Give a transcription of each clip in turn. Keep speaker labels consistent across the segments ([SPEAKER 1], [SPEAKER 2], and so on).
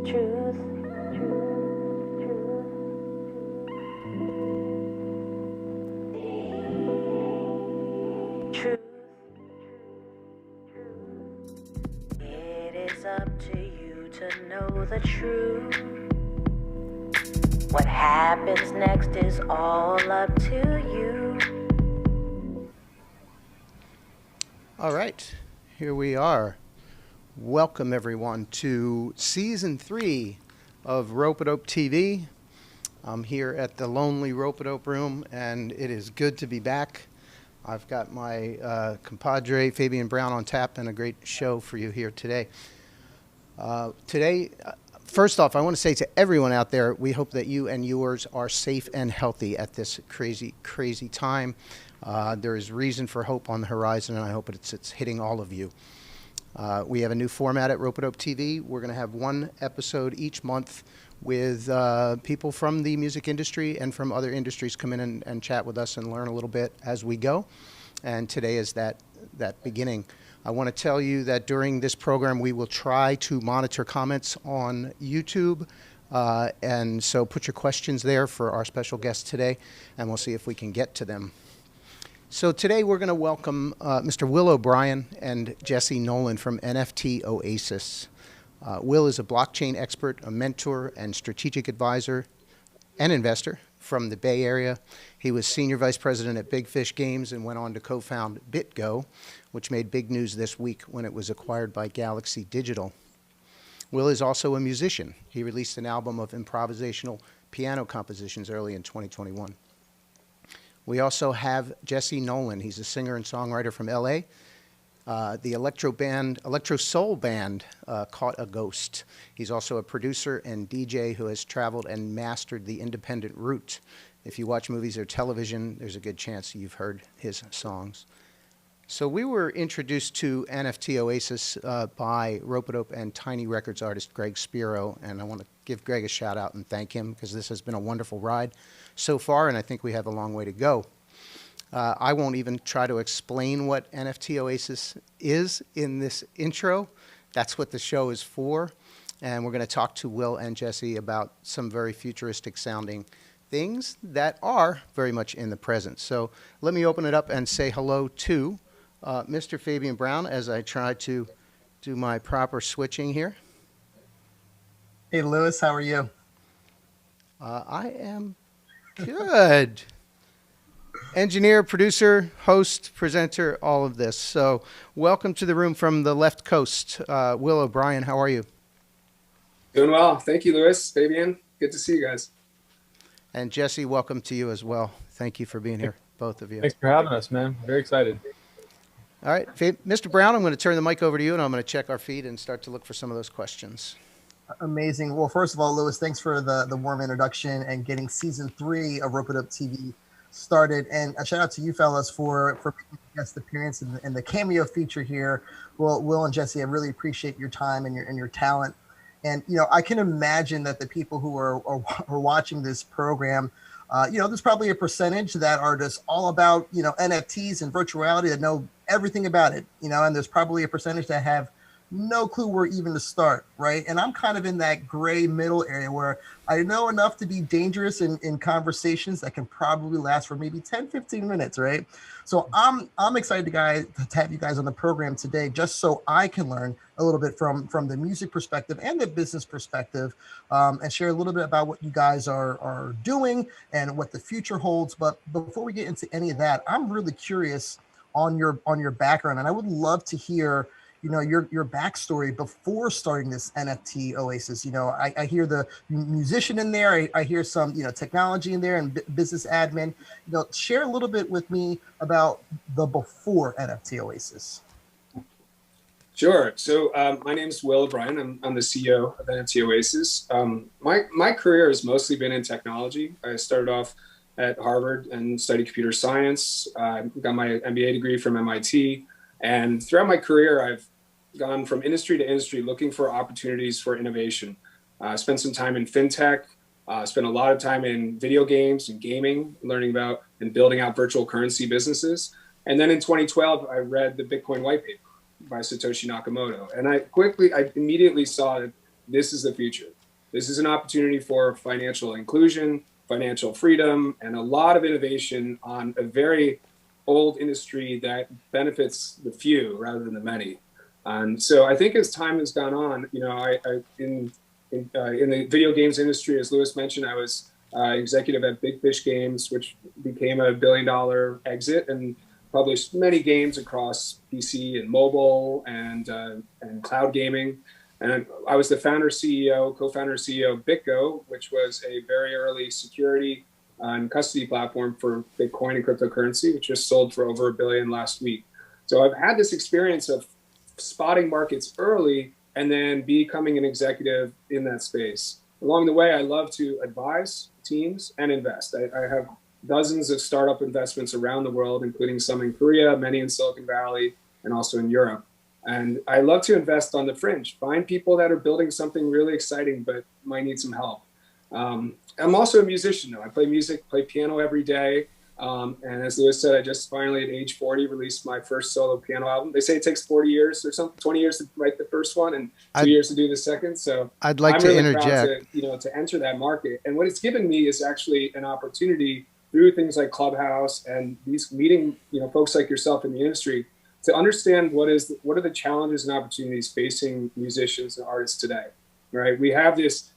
[SPEAKER 1] Truth. Truth. It is up to you to know the truth. What happens next is all up to you.
[SPEAKER 2] All right, here we are. Welcome everyone to season 3 of RopeadopeTV. I'm here at the lonely Rope-a-Dope room, and it is good to be back. I've got my compadre Fabian Brown on tap and a great show for you here today. First off, I want to say to everyone out there, we hope that you and yours are safe and healthy at this crazy, crazy time. There is reason for hope on the horizon, and I hope it's hitting all of you. We have a new format at RopeadopeTV. We're going to have one episode each month with people from the music industry and from other industries come in and chat with us and learn a little bit as we go. And today is that beginning. I want to tell you that during this program, we will try to monitor comments on YouTube. And so put your questions there for our special guest today, and we'll see if we can get to them. So today we're going to welcome Mr. Will O'Brien and Jesse Nolan from NFTOasis. Will is a blockchain expert, a mentor, and strategic advisor and investor from the Bay Area. He was senior vice president at Big Fish Games and went on to co-found BitGo, which made big news this week when it was acquired by Galaxy Digital. Will is also a musician. He released an album of improvisational piano compositions early in 2021. We also have Jesse Nolan. He's a singer and songwriter from LA. The electro soul band, Caught a Ghost. He's also a producer and DJ who has traveled and mastered the independent route. If you watch movies or television, there's a good chance you've heard his songs. So we were introduced to NFTOasis by Rope-a-Dope and Tiny Records artist Greg Spero, and I want to give Greg a shout out and thank him because this has been a wonderful ride so far, and I think we have a long way to go. I won't even try to explain what NFTOasis is in this intro. That's what the show is for, and we're going to talk to Will and Jesse about some very futuristic sounding things that are very much in the present. So let me open it up and say hello to Mr. Fabian Brown as I try to do my proper switching here.
[SPEAKER 3] Hey, Lewis, how are you?
[SPEAKER 2] I am good. Engineer, producer, host, presenter, all of this. So welcome to the room from the left coast. Will O'Brien, how are you?
[SPEAKER 4] Doing well. Thank you, Lewis, Fabian. Good to see you guys.
[SPEAKER 2] And Jesse, welcome to you as well. Thank you for being here, both of you.
[SPEAKER 5] Thanks for having us, man. Very excited.
[SPEAKER 2] All right, Mr. Brown, I'm going to turn the mic over to you, and I'm going to check our feed and start to look for some of those questions.
[SPEAKER 3] Amazing. Well, first of all, Lewis, thanks for the warm introduction and getting season 3 of Rope-a-Dope TV started. And a shout out to you fellas for making a guest appearance and the cameo feature here. Well, Will and Jesse, I really appreciate your time and your talent. And, you know, I can imagine that the people who are watching this program, there's probably a percentage that are just all about, NFTs and virtual reality that know everything about it, and there's probably a percentage that have no clue where even to start, right? And I'm kind of in that gray middle area where I know enough to be dangerous in conversations that can probably last for maybe 10, 15 minutes, right? So I'm excited to have you guys on the program today, just so I can learn a little bit from the music perspective and the business perspective, and share a little bit about what you guys are doing and what the future holds. But before we get into any of that, I'm really curious on your background, and I would love to hear your backstory before starting this NFTOasis. I hear the musician in there. I hear some, technology in there and business admin. Share a little bit with me about the before NFTOasis.
[SPEAKER 4] Sure. So my name is Will O'Brien. I'm the CEO of NFTOasis. My career has mostly been in technology. I started off at Harvard and studied computer science. Got my MBA degree from MIT. And throughout my career, I've gone from industry to industry looking for opportunities for innovation. Spent some time in fintech, spent a lot of time in video games and gaming, learning about and building out virtual currency businesses. And then in 2012, I read the Bitcoin white paper by Satoshi Nakamoto. And I immediately saw that this is the future. This is an opportunity for financial inclusion, financial freedom, and a lot of innovation on a very old industry that benefits the few rather than the many. And so I think as time has gone on, you know, in the video games industry, as Lewis mentioned, I was executive at Big Fish Games, which became a $1 billion exit and published many games across PC and mobile and cloud gaming. And I was the co-founder CEO of BitGo, which was a very early security and custody platform for Bitcoin and cryptocurrency, which just sold for over $1 billion last week. So I've had this experience of spotting markets early and then becoming an executive in that space. Along the way, I love to advise teams and invest. I have dozens of startup investments around the world, including some in Korea, many in Silicon Valley, and also in Europe. And I love to invest on the fringe, find people that are building something really exciting but might need some help. I'm also a musician, though. I play music, play piano every day. And as Lewis said, I just finally at age 40 released my first solo piano album. They say it takes 40 years or something, 20 years to write the first one and 2 years to do the second. So
[SPEAKER 2] I'd like
[SPEAKER 4] I'm
[SPEAKER 2] to
[SPEAKER 4] really
[SPEAKER 2] interject.
[SPEAKER 4] proud to enter that market. And what it's given me is actually an opportunity through things like Clubhouse and these meeting, folks like yourself in the industry to understand what are the challenges and opportunities facing musicians and artists today, right? We have this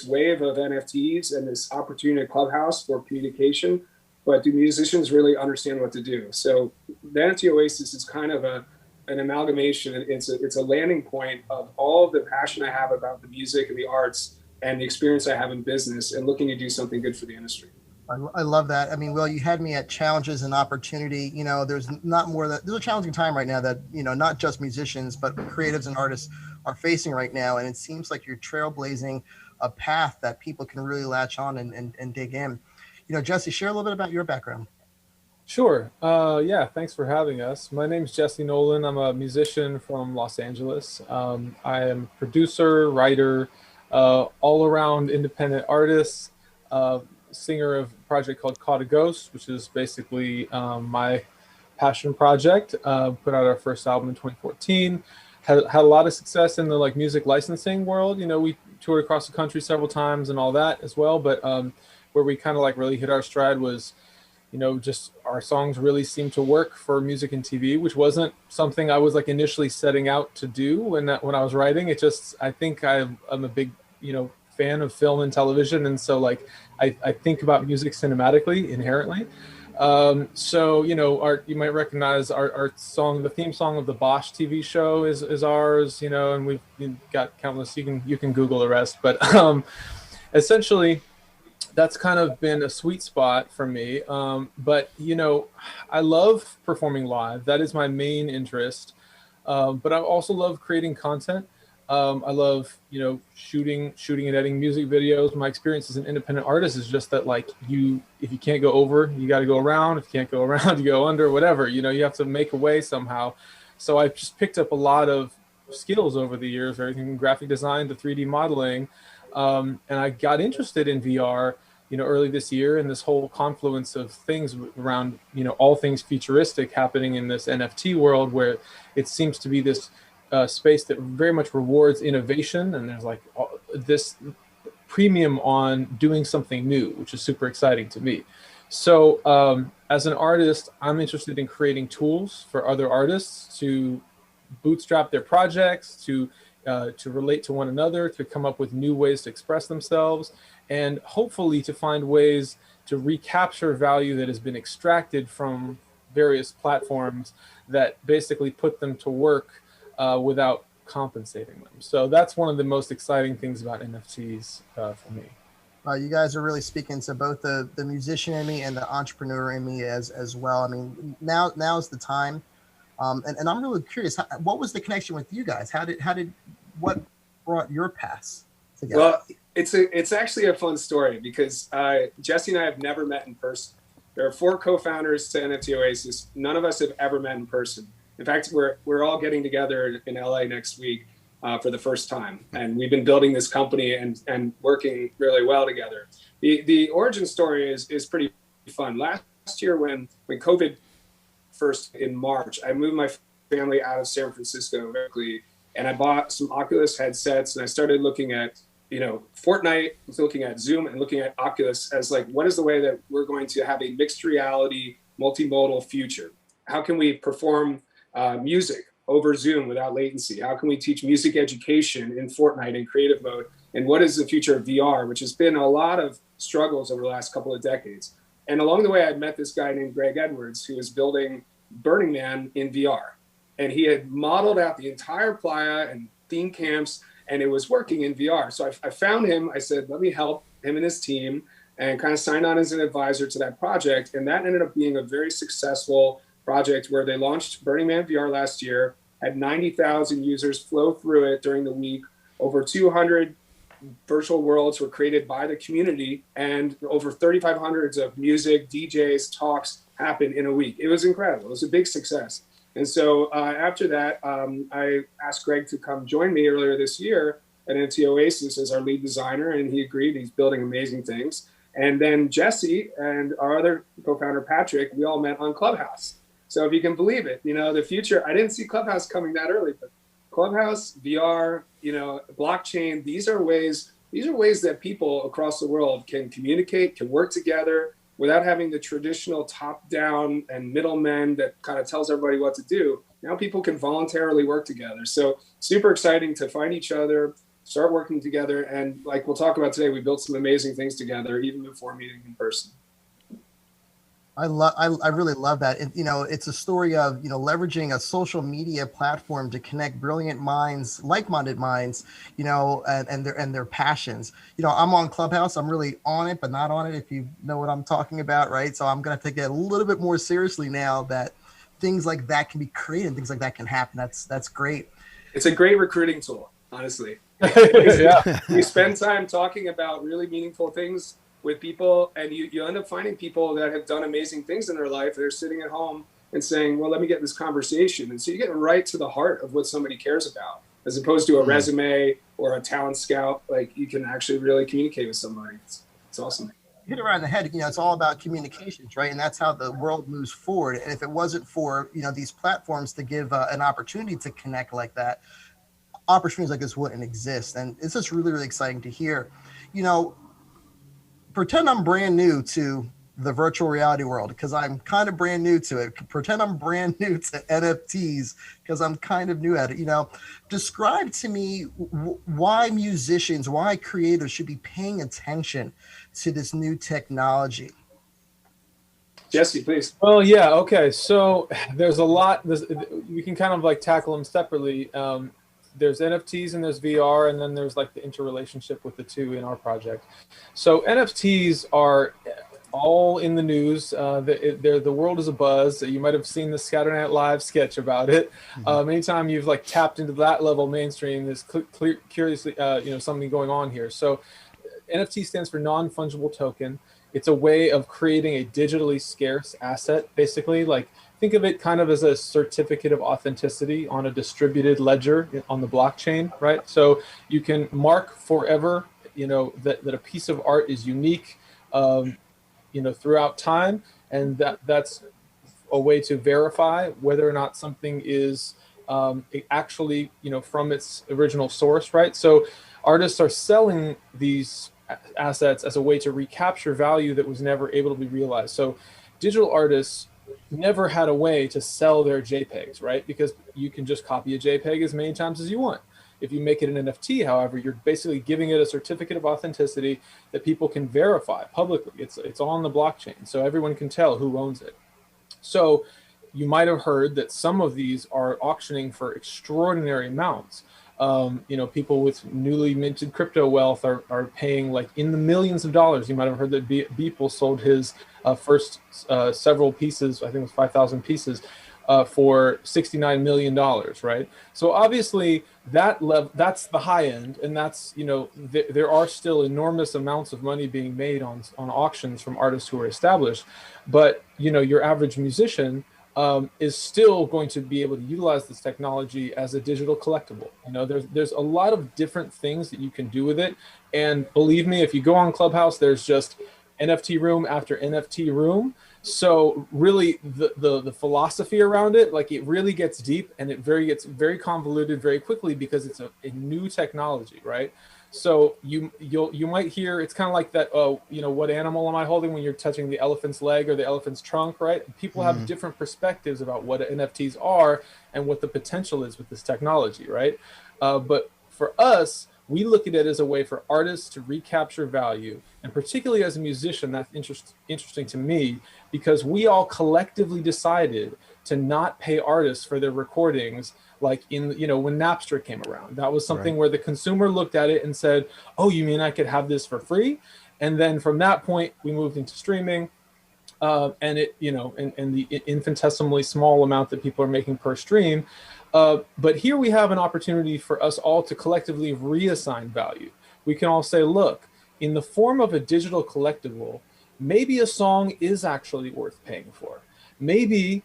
[SPEAKER 4] wave of NFTs and this opportunity at Clubhouse for communication, but do musicians really understand what to do? So the NFTOasis is kind of an amalgamation. It's a landing point of all of the passion I have about the music and the arts and the experience I have in business and looking to do something good for the industry.
[SPEAKER 3] I love that. I mean, Will, you had me at challenges and opportunity. There's a challenging time right now that, not just musicians, but creatives and artists are facing right now. And it seems like you're trailblazing a path that people can really latch on and dig in. Jesse, share a little bit about your background.
[SPEAKER 5] Sure. Yeah, thanks for having us. My name is Jesse Nolan. I'm a musician from Los Angeles. I am a producer, writer, all-around independent artist, singer of a project called Caught a Ghost, which is basically my passion project. Put out our first album in 2014. Had a lot of success in the music licensing world. We toured across the country several times and all that as well. But where we kind of really hit our stride was, just our songs really seemed to work for music and TV, which wasn't something I was initially setting out to do when I was writing. I think I'm a big, fan of film and television. And so I think about music cinematically inherently. So, you might recognize our song, the theme song of the Bosch TV show is ours, and we've got countless, you can Google the rest, but essentially that's kind of been a sweet spot for me. But, I love performing live. That is my main interest. But I also love creating content. I love, shooting and editing music videos. My experience as an independent artist is just that, if you can't go over, you got to go around. If you can't go around, you go under, whatever, you have to make a way somehow. So I've just picked up a lot of skills over the years, everything from graphic design to 3D modeling. And I got interested in VR, early this year, and this whole confluence of things around, all things futuristic happening in this NFT world, where it seems to be this space that very much rewards innovation, and there's this premium on doing something new, which is super exciting to me. So as an artist, I'm interested in creating tools for other artists to bootstrap their projects, to relate to one another, to come up with new ways to express themselves, and hopefully to find ways to recapture value that has been extracted from various platforms that basically put them to work without compensating them. So that's one of the most exciting things about NFTs for me.
[SPEAKER 3] You guys are really speaking to both the musician in me and the entrepreneur in me as well. I mean, now is the time. And I'm really curious, what was the connection with you guys? What brought your paths together?
[SPEAKER 4] Well, it's actually a fun story because Jesse and I have never met in person. There are 4 co-founders to NFTOasis. None of us have ever met in person. In fact, we're all getting together in LA next week for the first time. And we've been building this company and working really well together. The origin story is pretty fun. Last year when COVID first in March, I moved my family out of San Francisco quickly, and I bought some Oculus headsets, and I started looking at Fortnite is looking at Zoom and looking at Oculus as like, what is the way that we're going to have a mixed reality, multimodal future? How can we perform music over Zoom without latency? How can we teach music education in Fortnite in creative mode? And what is the future of VR, which has been a lot of struggles over the last couple of decades? And along the way, I met this guy named Greg Edwards, who was building Burning Man in VR. And he had modeled out the entire playa and theme camps, and it was working in VR. So I found him. I said, let me help him and his team, and kind of signed on as an advisor to that project. And that ended up being a very successful project where they launched Burning Man VR last year, had 90,000 users flow through it during the week. Over 200 virtual worlds were created by the community, and over 3,500 of music, DJs, talks happened in a week. It was incredible. It was a big success. And so after that, I asked Greg to come join me earlier this year at NFTOasis as our lead designer, and he agreed. He's building amazing things. And then Jesse and our other co-founder, Patrick, we all met on Clubhouse. So if you can believe it, the future, I didn't see Clubhouse coming that early, but Clubhouse, VR, blockchain, these are ways that people across the world can communicate, can work together without having the traditional top-down and middlemen that kind of tells everybody what to do. Now people can voluntarily work together. So super exciting to find each other, start working together. And like we'll talk about today, we built some amazing things together, even before meeting in person.
[SPEAKER 3] I really love that. It's a story of, leveraging a social media platform to connect brilliant minds, like-minded minds, and their passions. I'm on Clubhouse. I'm really on it, but not on it, if you know what I'm talking about, right? So I'm going to take it a little bit more seriously now that things like that can be created, things like that can happen. That's great.
[SPEAKER 4] It's a great recruiting tool, honestly.
[SPEAKER 5] Yeah.
[SPEAKER 4] You spend time talking about really meaningful things with people, and you end up finding people that have done amazing things in their life. They're sitting at home and saying, well, let me get this conversation. And so you get right to the heart of what somebody cares about, as opposed to a resume or a talent scout. Like, you can actually really communicate with somebody. It's awesome.
[SPEAKER 3] You hit it right on the head. It's all about communications, right? And that's how the world moves forward. And if it wasn't for, these platforms to give an opportunity to connect like that, opportunities like this wouldn't exist. And it's just really, really exciting to hear. Pretend I'm brand new to the virtual reality world, because I'm kind of brand new to it. Pretend I'm brand new to NFTs, because I'm kind of new at it. Describe to me why musicians, why creators should be paying attention to this new technology.
[SPEAKER 4] Jesse, please.
[SPEAKER 5] Well, yeah. Okay. So there's a lot. We can kind of like tackle them separately. There's NFTs and there's VR, and then there's like the interrelationship with the two in our project. So NFTs are all in the news. The world is a buzz. You might have seen the Saturday Night Live sketch about it. Anytime you've like tapped into that level mainstream, there's curiously something going on here. So NFT stands for non-fungible token. It's a way of creating a digitally scarce asset, basically. Like, think of it kind of as a certificate of authenticity on a distributed ledger on the blockchain, right? So you can mark forever, that a piece of art is unique, throughout time, and that's a way to verify whether or not something is actually, from its original source, right? So artists are selling these assets as a way to recapture value that was never able to be realized. So digital artists never had a way to sell their JPEGs, right? Because you can just copy a JPEG as many times as you want. If you make it an NFT, however, you're basically giving it a certificate of authenticity that people can verify publicly. It's on the blockchain, so everyone can tell who owns it. So you might have heard that some of these are auctioning for extraordinary amounts. People with newly minted crypto wealth are paying like in the millions of dollars. You might have heard that Beeple sold his first several pieces, I think it was 5,000 pieces, for $69 million, right? So obviously that's the high end, and that's, there are still enormous amounts of money being made on auctions from artists who are established. But, your average musician is still going to be able to utilize this technology as a digital collectible. There's a lot of different things that you can do with it. And believe me, if you go on Clubhouse, there's just NFT room after NFT room. So really the philosophy around it, like, it really gets deep, and it gets very convoluted very quickly because it's a new technology, right? So you might hear, it's kind of like that, you know, what animal am I holding when you're touching the elephant's leg or the elephant's trunk, right? People have different perspectives about what NFTs are and what the potential is with this technology, right? But for us, we look at it as a way for artists to recapture value. And particularly as a musician, that's interesting to me, because we all collectively decided to not pay artists for their recordings, like in, you know, when Napster came around. That was something where the consumer looked at it and said, oh, you mean I could have this for free? And then from that point, we moved into streaming. And it, you know, and the infinitesimally small amount that people are making per stream. But here we have an opportunity for us all to collectively reassign value. We can all say, look, in the form of a digital collectible, maybe a song is actually worth paying for. Maybe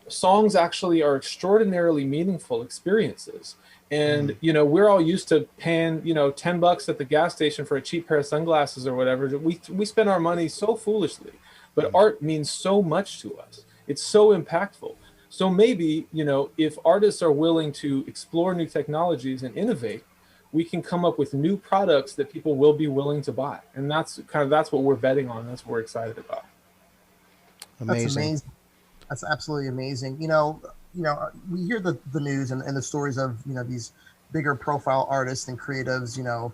[SPEAKER 5] songs actually are extraordinarily meaningful experiences. And, you know, we're all used to paying, you know, $10 at the gas station for a cheap pair of sunglasses or whatever. We spend our money so foolishly. But art means so much to us. It's so impactful. So maybe, you know, if artists are willing to explore new technologies and innovate, we can come up with new products that people will be willing to buy. And that's what we're betting on. That's what we're excited about.
[SPEAKER 2] Amazing.
[SPEAKER 3] That's amazing. That's absolutely amazing. You know, we hear the news and the stories of, you know, these bigger profile artists and creatives, you know,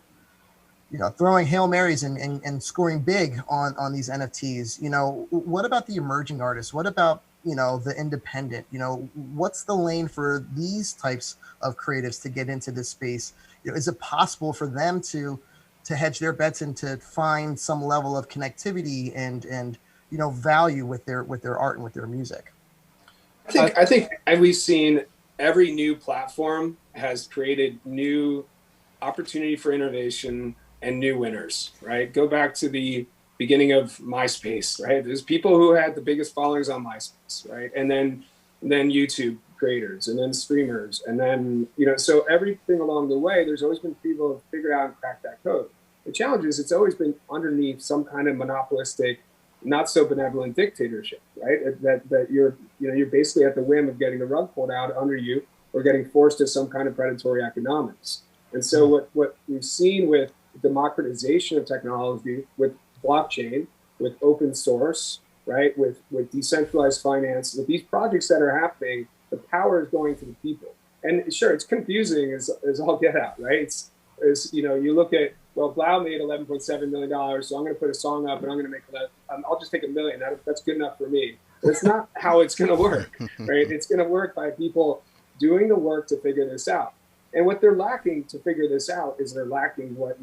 [SPEAKER 3] throwing Hail Marys and scoring big on these NFTs. You know, what about the emerging artists? What about, you know, the independent? You know, what's the lane for these types of creatives to get into this space? You know, is it possible for them to hedge their bets and to find some level of connectivity and you know, value with their art and with their music?
[SPEAKER 4] I think we've seen every new platform has created new opportunity for innovation and new winners, right? Go back to the beginning of MySpace, right? There's people who had the biggest followers on MySpace, right? And then YouTube creators, and then streamers, and then, you know, so everything along the way, there's always been people who have figured out and cracked that code. The challenge is it's always been underneath some kind of monopolistic, not so benevolent dictatorship, right? That you're basically at the whim of getting the rug pulled out under you or getting forced to some kind of predatory economics. And so what we've seen with democratization of technology, with blockchain, with open source, right, with decentralized finance, with these projects that are happening, the power is going to the people. And sure, it's confusing as all get out, right? It's you know, you look at, well, Blau made $11.7 million, so I'm going to put a song up and I'm going to make I'll just take $1 million. That's good enough for me. That's not how it's going to work, right? It's going to work by people doing the work to figure this out. And what they're lacking to figure this out is they're lacking what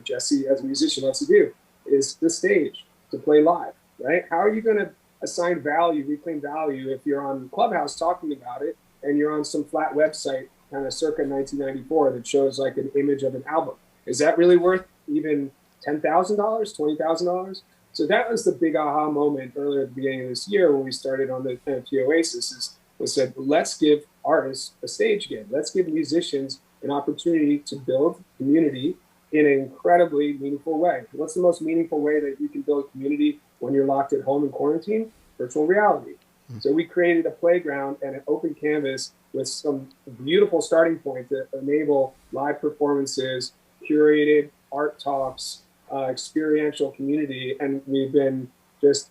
[SPEAKER 4] Jesse as a musician wants to do, is the stage to play live, right? How are you going to assign value, reclaim value, if you're on Clubhouse talking about it and you're on some flat website kind of circa 1994 that shows like an image of an album? Is that really worth even $10,000, $20,000? So that was the big aha moment earlier at the beginning of this year when we started on the NFTOasis, was said, let's give artists a stage again. Let's give musicians an opportunity to build community in an incredibly meaningful way. What's the most meaningful way that you can build community when you're locked at home in quarantine? Virtual reality. So we created a playground and an open canvas with some beautiful starting point to enable live performances, curated art talks, experiential community. And we've been just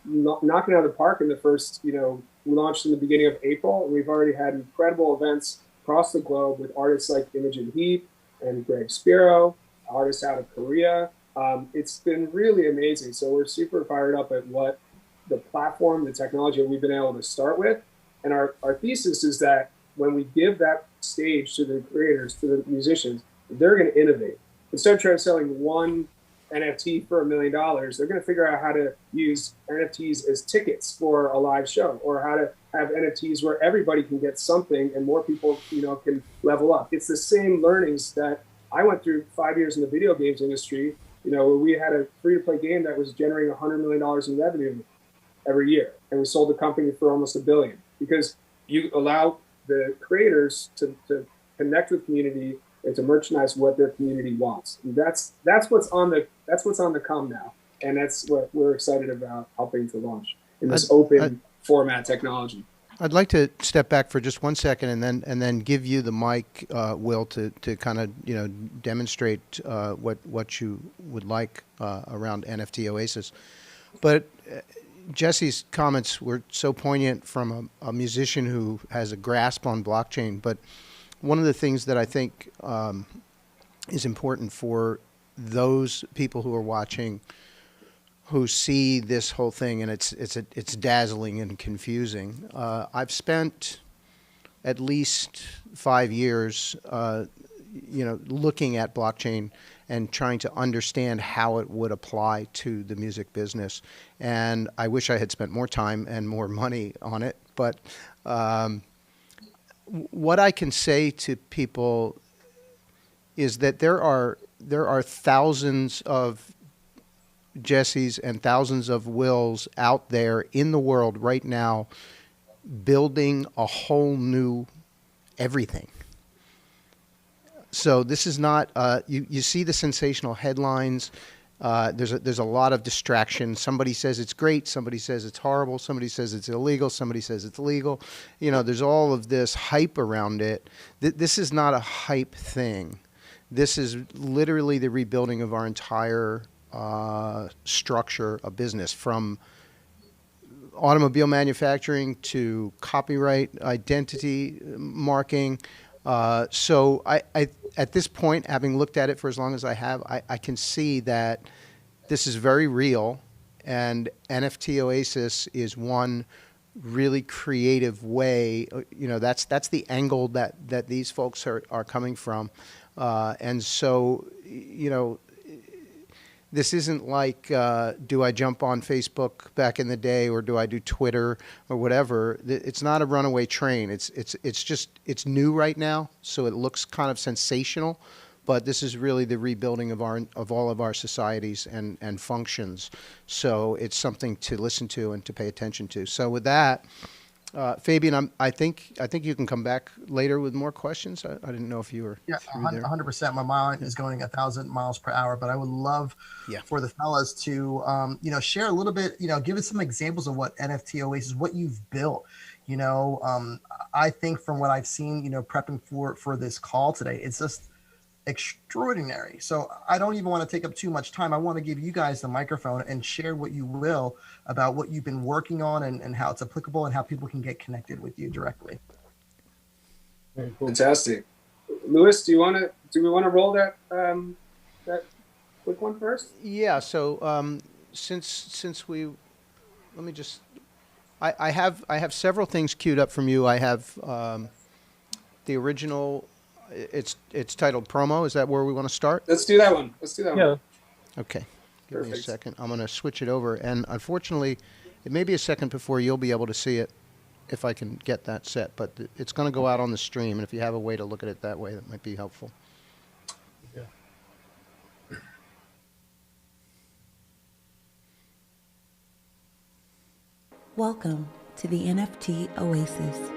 [SPEAKER 4] knocking out of the park in the first, you know, we launched in the beginning of April, and we've already had incredible events across the globe with artists like Imogen Heap and Spero, artists out of Korea. It's been really amazing. So we're super fired up at what the platform, the technology that we've been able to start with. And our thesis is that when we give that stage to the creators, to the musicians, they're going to innovate. Instead of trying to selling one NFT for $1 million, they're going to figure out how to use NFTs as tickets for a live show, or how to have NFTs where everybody can get something and more people, you know, can level up. It's the same learnings that I went through 5 years in the video games industry, you know, where we had a free-to-play game that was generating $100 million in revenue every year, and we sold the company for almost $1 billion, because you allow the creators to connect with community and to merchandise what their community wants. And that's what's on the come now. And that's what we're excited about helping to launch in this open format technology.
[SPEAKER 2] I'd like to step back for just 1 second and then give you the mic, Will, to kind of demonstrate what you would like around NFTOasis. But Jesse's comments were so poignant from a musician who has a grasp on blockchain. But one of the things that I think is important for those people who are watching, who see this whole thing, and it's dazzling and confusing. I've spent at least 5 years, looking at blockchain and trying to understand how it would apply to the music business. And I wish I had spent more time and more money on it. But what I can say to people is that there are thousands of Jesse's and thousands of Wills out there in the world right now building a whole new everything. So this is not, you see the sensational headlines. There's a lot of distraction. Somebody says it's great. Somebody says it's horrible. Somebody says it's illegal. Somebody says it's legal. There's all of this hype around it. This is not a hype thing. This is literally the rebuilding of our entire structure of business, from automobile manufacturing to copyright, identity marking. So I at this point, having looked at it for as long as I have, I can see that this is very real, and NFTOasis is one really creative way. That's the angle that these folks are coming from, and so this isn't like, do I jump on Facebook back in the day, or do I do Twitter or whatever? It's not a runaway train. It's new right now, so it looks kind of sensational, but this is really the rebuilding of all of our societies and functions. So it's something to listen to and to pay attention to. So with that, Fabian, I think you can come back later with more questions. I didn't know if you were
[SPEAKER 3] there. 100%. My mind is going 1,000 miles per hour, but I would love for the fellas to share a little bit. Give us some examples of what NFTOasis, what you've built. I think from what I've seen, prepping for this call today, it's just extraordinary. So I don't even want to take up too much time. I want to give you guys the microphone and share what you will about what you've been working on and how it's applicable and how people can get connected with you directly.
[SPEAKER 5] Very cool.
[SPEAKER 4] Fantastic. Louis, do we want to roll that quick one first?
[SPEAKER 2] Yeah. So since we, let me just, I have several things queued up from you. I have the original. It's titled Promo. Is that where we want to start?
[SPEAKER 4] Let's do that one.
[SPEAKER 5] Yeah.
[SPEAKER 2] Okay. Give
[SPEAKER 4] Perfect.
[SPEAKER 2] me a second. I'm going to switch it over. And unfortunately, it may be a second before you'll be able to see it, if I can get that set. But it's going to go out on the stream. And if you have a way to look at it that way, that might be helpful.
[SPEAKER 5] Yeah.
[SPEAKER 1] Welcome to the NFT Oasis.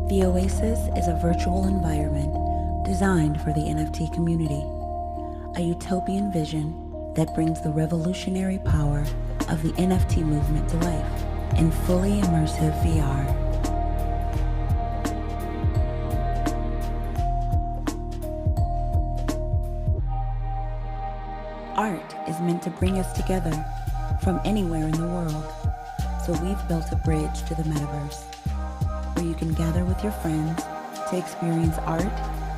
[SPEAKER 1] The Oasis is a virtual environment designed for the NFT community, a utopian vision that brings the revolutionary power of the NFT movement to life in fully immersive VR. Art is meant to bring us together from anywhere in the world, so we've built a bridge to the metaverse, where you can gather with your friends to experience art,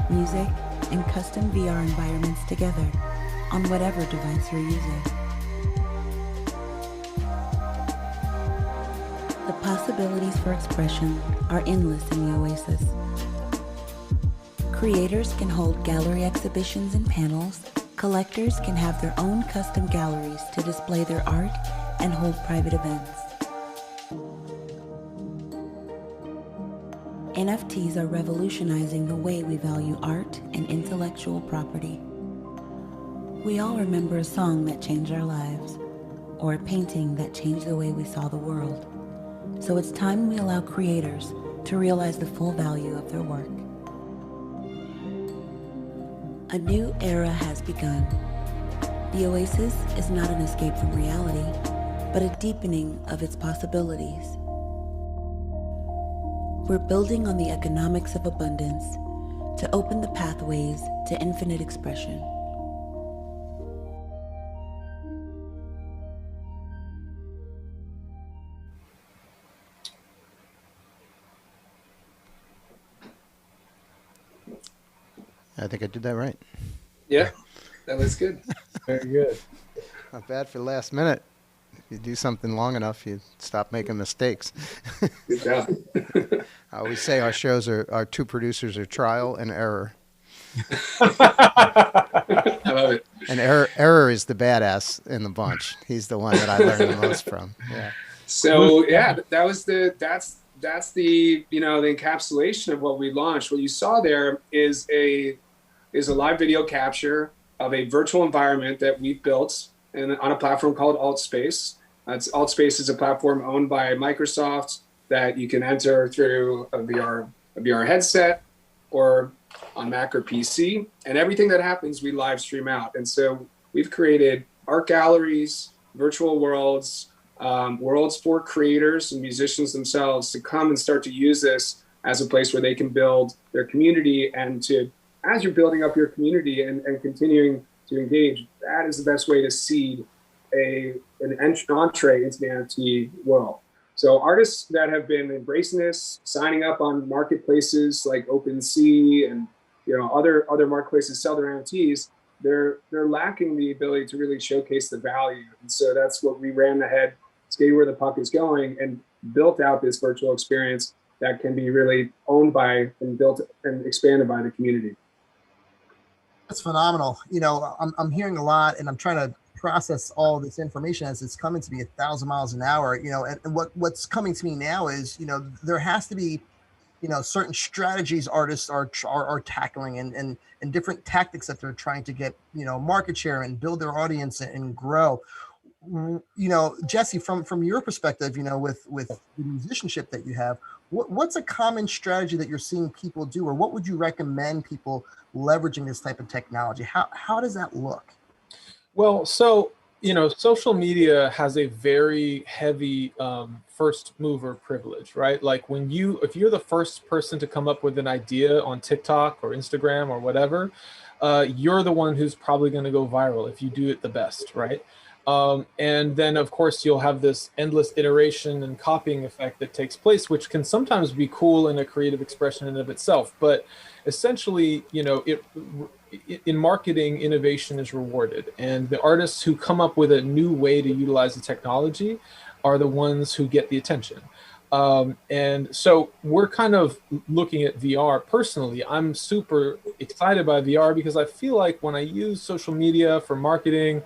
[SPEAKER 1] music, and custom VR environments together on whatever device you're using. The possibilities for expression are endless in the Oasis. Creators can hold gallery exhibitions and panels. Collectors can have their own custom galleries to display their art and hold private events. NFTs are revolutionizing the way we value art and intellectual property. We all remember a song that changed our lives, or a painting that changed the way we saw the world. So it's time we allow creators to realize the full value of their work. A new era has begun. The Oasis is not an escape from reality, but a deepening of its possibilities. We're building on the economics of abundance to open the pathways to infinite expression.
[SPEAKER 2] I think I did that right.
[SPEAKER 4] Yeah, that was good.
[SPEAKER 5] Very good.
[SPEAKER 2] Not bad for the last minute. If you do something long enough, you stop making mistakes.
[SPEAKER 4] Good job.
[SPEAKER 2] I always say our two producers are trial and error.
[SPEAKER 4] I love it.
[SPEAKER 2] And error is the badass in the bunch. He's the one that I learned the most from. Yeah.
[SPEAKER 4] So yeah, that's the the encapsulation of what we launched. What you saw there is a live video capture of a virtual environment that we've built on a platform called AltSpace. AltSpace is a platform owned by Microsoft that you can enter through a VR headset or on Mac or PC. And everything that happens, we live stream out. And so we've created art galleries, virtual worlds, worlds for creators and musicians themselves to come and start to use this as a place where they can build their community. And as you're building up your community and continuing to engage, that is the best way to seed an entree into the NFT world. So artists that have been embracing this, signing up on marketplaces like OpenSea and other marketplaces sell their NFTs, they're lacking the ability to really showcase the value. And so that's what we ran ahead, skating where the puck is going, and built out this virtual experience that can be really owned by and built and expanded by the community.
[SPEAKER 3] That's phenomenal. I'm hearing a lot, and I'm trying to process all this information as it's coming to me 1,000 miles an hour. And what's coming to me now is, there has to be, certain strategies artists are tackling and different tactics that they're trying to get, market share and build their audience and grow. Jesse, from your perspective, with the musicianship that you have, what's a common strategy that you're seeing people do, or what would you recommend people leveraging this type of technology? How does that look?
[SPEAKER 5] Well, so, social media has a very heavy first mover privilege, right? Like if you're the first person to come up with an idea on TikTok or Instagram or whatever, you're the one who's probably going to go viral if you do it the best, right? And then, of course, you'll have this endless iteration and copying effect that takes place, which can sometimes be cool in a creative expression in and of itself. But essentially, in marketing, innovation is rewarded. And the artists who come up with a new way to utilize the technology are the ones who get the attention. And so we're kind of looking at VR. Personally, I'm super excited by VR because I feel like when I use social media for marketing,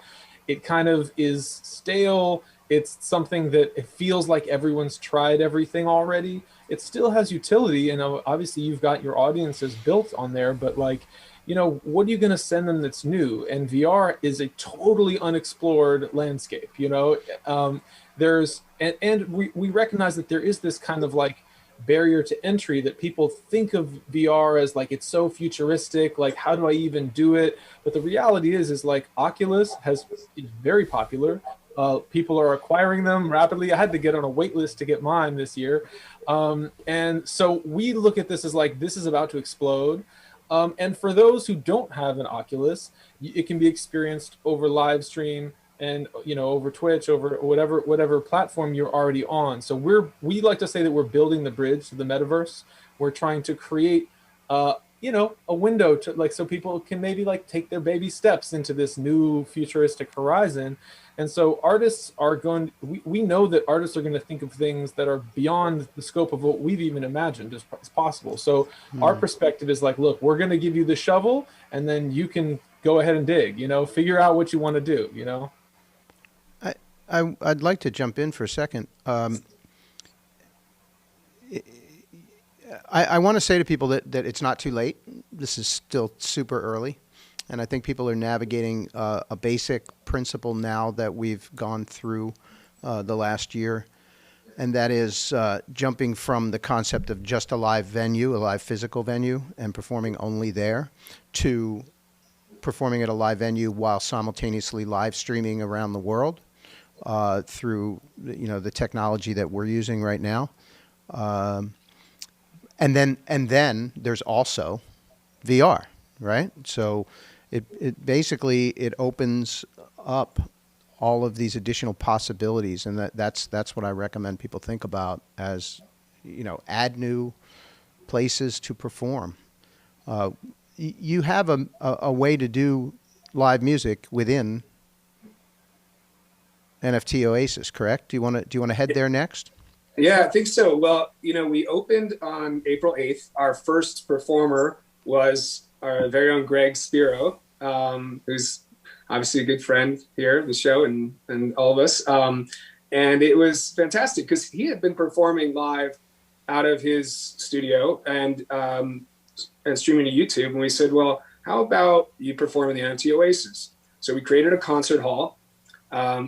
[SPEAKER 5] it kind of is stale. It's something that it feels like everyone's tried everything already. It still has utility, and obviously you've got your audiences built on there, but what are you going to send them that's new? And VR is a totally unexplored landscape. We recognize that there is this kind of barrier to entry, that people think of VR as it's so futuristic, how do I even do it? But the reality is Oculus is very popular. People are acquiring them rapidly. I had to get on a wait list to get mine this year. And so we look at this as this is about to explode. And for those who don't have an Oculus, it can be experienced over live stream and over Twitch, over whatever platform you're already on. So we like to say that we're building the bridge to the metaverse. We're trying to create a window to so people can maybe take their baby steps into this new futuristic horizon. And so artists are we know that artists are going to think of things that are beyond the scope of what we've even imagined as possible. So our perspective is look, we're going to give you the shovel, and then you can go ahead and dig, figure out what you want to do,
[SPEAKER 2] I'd like to jump in for a second. I want to say to people that it's not too late. This is still super early. And I think people are navigating a basic principle now that we've gone through the last year. And that is jumping from the concept of just a live venue, a live physical venue, and performing only there, to performing at a live venue while simultaneously live streaming around the world through the technology that we're using right now. And then there's also VR, right? So it basically opens up all of these additional possibilities, and that's what I recommend people think about as, add new places to perform. You have a way to do live music within NFTOasis, correct? Do you want to head there next?
[SPEAKER 4] Yeah, I think so. Well, we opened on April 8th. Our first performer was our very own Greg Spero, who's obviously a good friend here, the show, and all of us. And it was fantastic because he had been performing live out of his studio and streaming to YouTube. And we said, well, how about you perform in the NFTOasis? So we created a concert hall.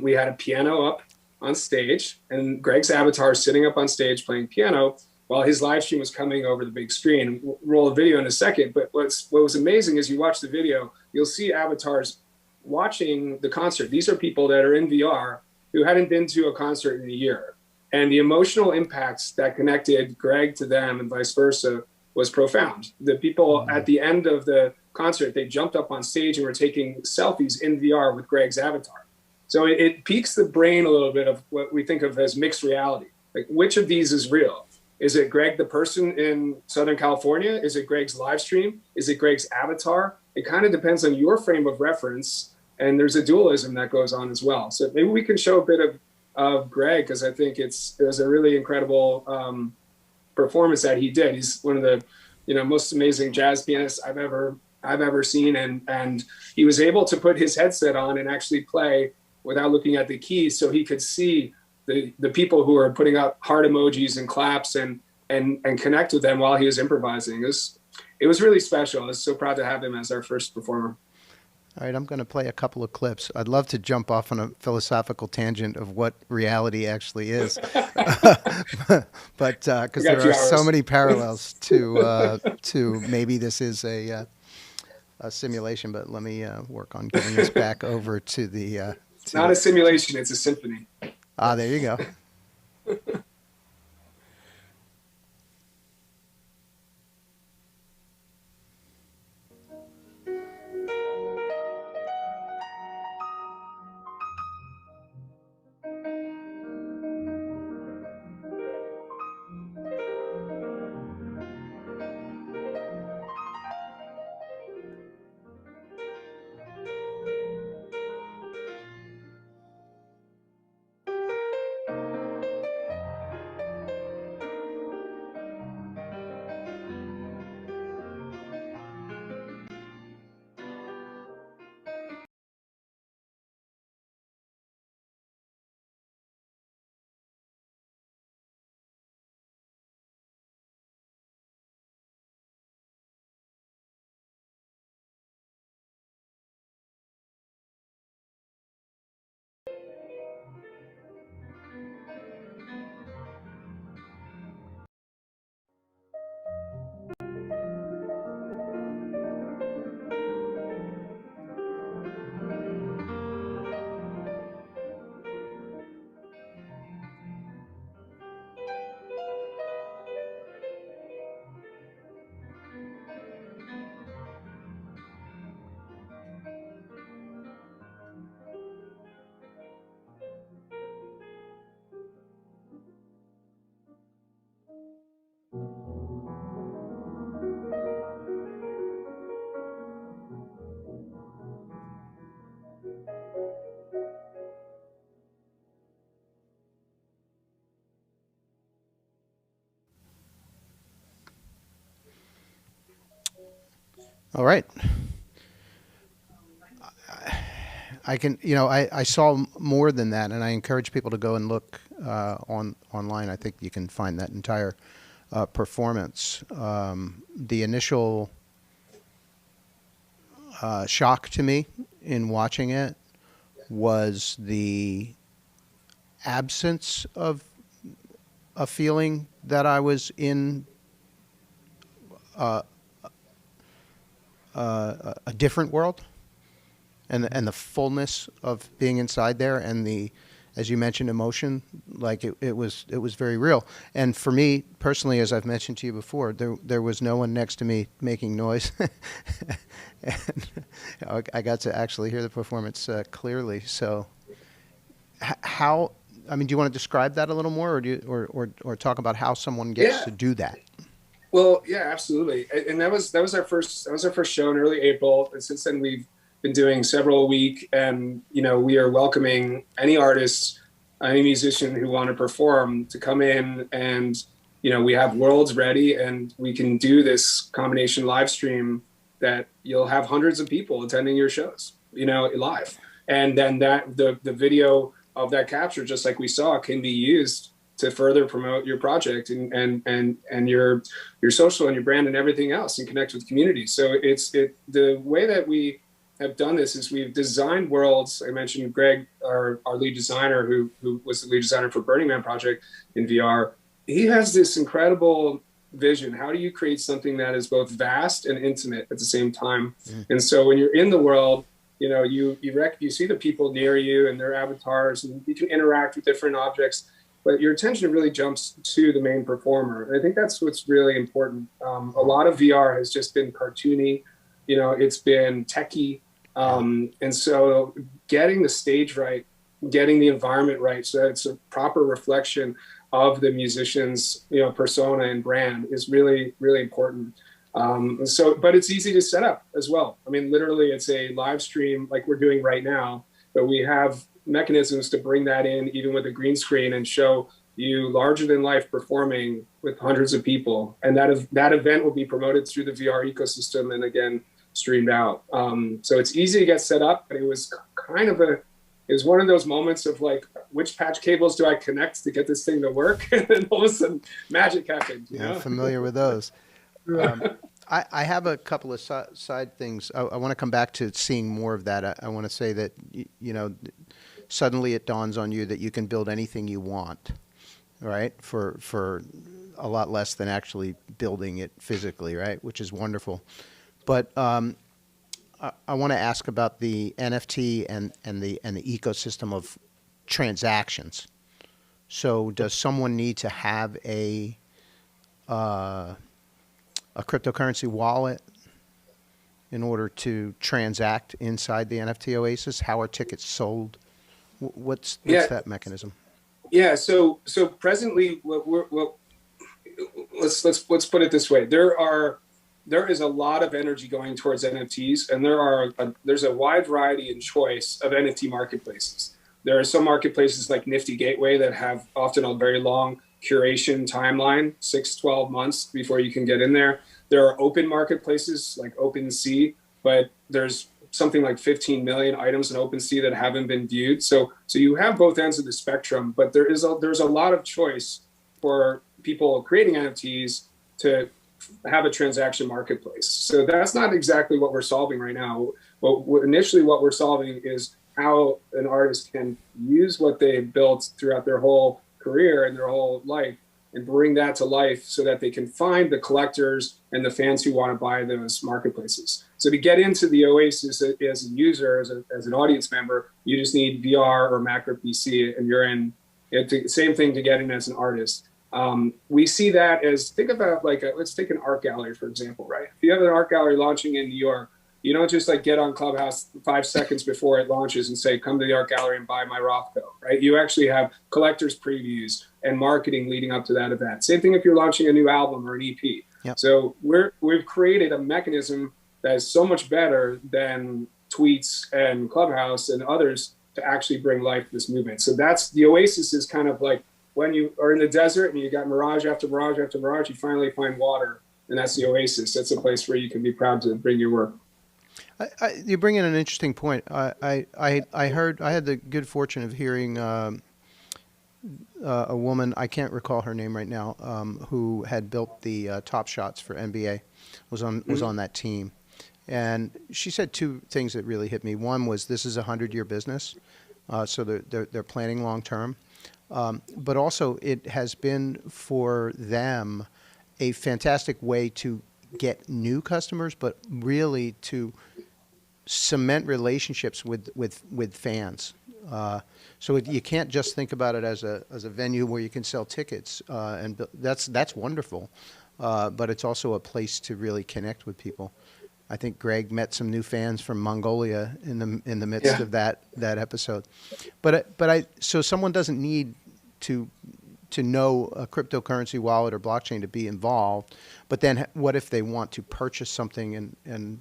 [SPEAKER 4] We had a piano up on stage, and Greg's avatar sitting up on stage playing piano while his live stream was coming over the big screen. We'll roll a video in a second, but what was amazing is you watch the video, you'll see avatars watching the concert. These are people that are in VR who hadn't been to a concert in a year. And the emotional impacts that connected Greg to them and vice versa was profound. The people at the end of the concert, they jumped up on stage and were taking selfies in VR with Greg's avatar. So it piques the brain a little bit of what we think of as mixed reality. Like, which of these is real? Is it Greg, the person in Southern California? Is it Greg's live stream? Is it Greg's avatar? It kind of depends on your frame of reference. And there's a dualism that goes on as well. So maybe we can show a bit of Greg, because I think it was a really incredible performance that he did. He's one of the most amazing jazz pianists I've ever seen. And he was able to put his headset on and actually play without looking at the keys, so he could see the people who are putting up heart emojis and claps and connect with them while he was improvising. It was really special. I was so proud to have him as our first performer.
[SPEAKER 2] All right, I'm going to play a couple of clips. I'd love to jump off on a philosophical tangent of what reality actually is, but because there are so many parallels to maybe this is a simulation. But let me work on getting this back over to the.
[SPEAKER 4] It's not a simulation, it's a symphony.
[SPEAKER 2] Ah, there you go. All right. I can, I saw more than that, and I encourage people to go and look online. I think you can find that entire performance. The initial shock to me in watching it was the absence of a feeling that I was in a different world. and the fullness of being inside there, and the, as you mentioned, emotion, like it was very real. And for me personally, as I've mentioned to you before, there was no one next to me making noise, and I got to actually hear the performance clearly. So, how? I mean, do you want to describe that a little more, or or talk about how someone gets to do that?
[SPEAKER 4] Well, yeah, absolutely. And that was our first show in early April. And since then, we've been doing several a week, and we are welcoming any artists, any musician who want to perform to come in, and we have worlds ready, and we can do this combination live stream that you'll have hundreds of people attending your shows, live, and then the video of that capture, just like we saw, can be used to further promote your project and your social and your brand and everything else, and connect with communities. So the way that we have done this is we've designed worlds. I mentioned Greg, our lead designer, who was the lead designer for Burning Man project in VR. He has this incredible vision. How do you create something that is both vast and intimate at the same time? And so when you're in the world, you see the people near you and their avatars, and you can interact with different objects, but your attention really jumps to the main performer. And I think that's what's really important. A lot of VR has just been cartoony, it's been techie. And so getting the stage right, getting the environment right, so that it's a proper reflection of the musician's, persona and brand is really, really important. But it's easy to set up as well. I mean, literally it's a live stream like we're doing right now, but we have mechanisms to bring that in, even with a green screen, and show you larger than life performing with hundreds of people. And that event will be promoted through the VR ecosystem, and again, streamed out. So it's easy to get set up, but it was one of those moments of like, which patch cables do I connect to get this thing to work? And then all of a sudden magic happened.
[SPEAKER 2] I'm familiar with those. I have a couple of side things. I want to come back to seeing more of that. I want to say that, suddenly it dawns on you that you can build anything you want, right? For a lot less than actually building it physically, right? Which is wonderful. But I want to ask about the NFT and the ecosystem of transactions. So does someone need to have a cryptocurrency wallet in order to transact inside the NFT Oasis? How are tickets sold? What's that mechanism?
[SPEAKER 4] Yeah. So presently, let's put it this way. There is a lot of energy going towards NFTs, and there's a wide variety and choice of NFT marketplaces. There are some marketplaces like Nifty Gateway that have often a very long curation timeline, 6-12 months before you can get in there. There are open marketplaces like OpenSea, but there's something like 15 million items in OpenSea that haven't been viewed. So you have both ends of the spectrum, but there's a lot of choice for people creating NFTs to have a transaction marketplace. So that's not exactly what we're solving right now. Initially what we're solving is how an artist can use what they built throughout their whole career and their whole life and bring that to life so that they can find the collectors and the fans who want to buy those marketplaces. So to get into the Oasis as a user, as an audience member, you just need VR or macro PC, and you're in. Same thing to get in as an artist. We see that as, think about like, let's take an art gallery, for example, right? If you have an art gallery launching in New York, you don't just like get on Clubhouse 5 seconds before it launches and say, come to the art gallery and buy my Rothko, right? You actually have collectors previews and marketing leading up to that event. Same thing if you're launching a new album or an EP. Yep. So we've created a mechanism that is so much better than tweets and Clubhouse and others to actually bring life to this movement. So that's, the Oasis is kind of like when you are in the desert and you got mirage after mirage after mirage, you finally find water, and that's the Oasis. That's a place where you can be proud to bring your work.
[SPEAKER 2] You bring in an interesting point. I had the good fortune of hearing a woman, I can't recall her name right now, who had built the Top Shots for NBA, was on that team, and she said two things that really hit me. One was, this is a 100-year business, so they're planning long term, but also it has been for them a fantastic way to get new customers, but really to cement relationships with fans. So you can't just think about it as a venue where you can sell tickets, and that's wonderful. But it's also a place to really connect with people. I think Greg met some new fans from Mongolia in the midst of that episode. So someone doesn't need to know a cryptocurrency wallet or blockchain to be involved. But then what if they want to purchase something and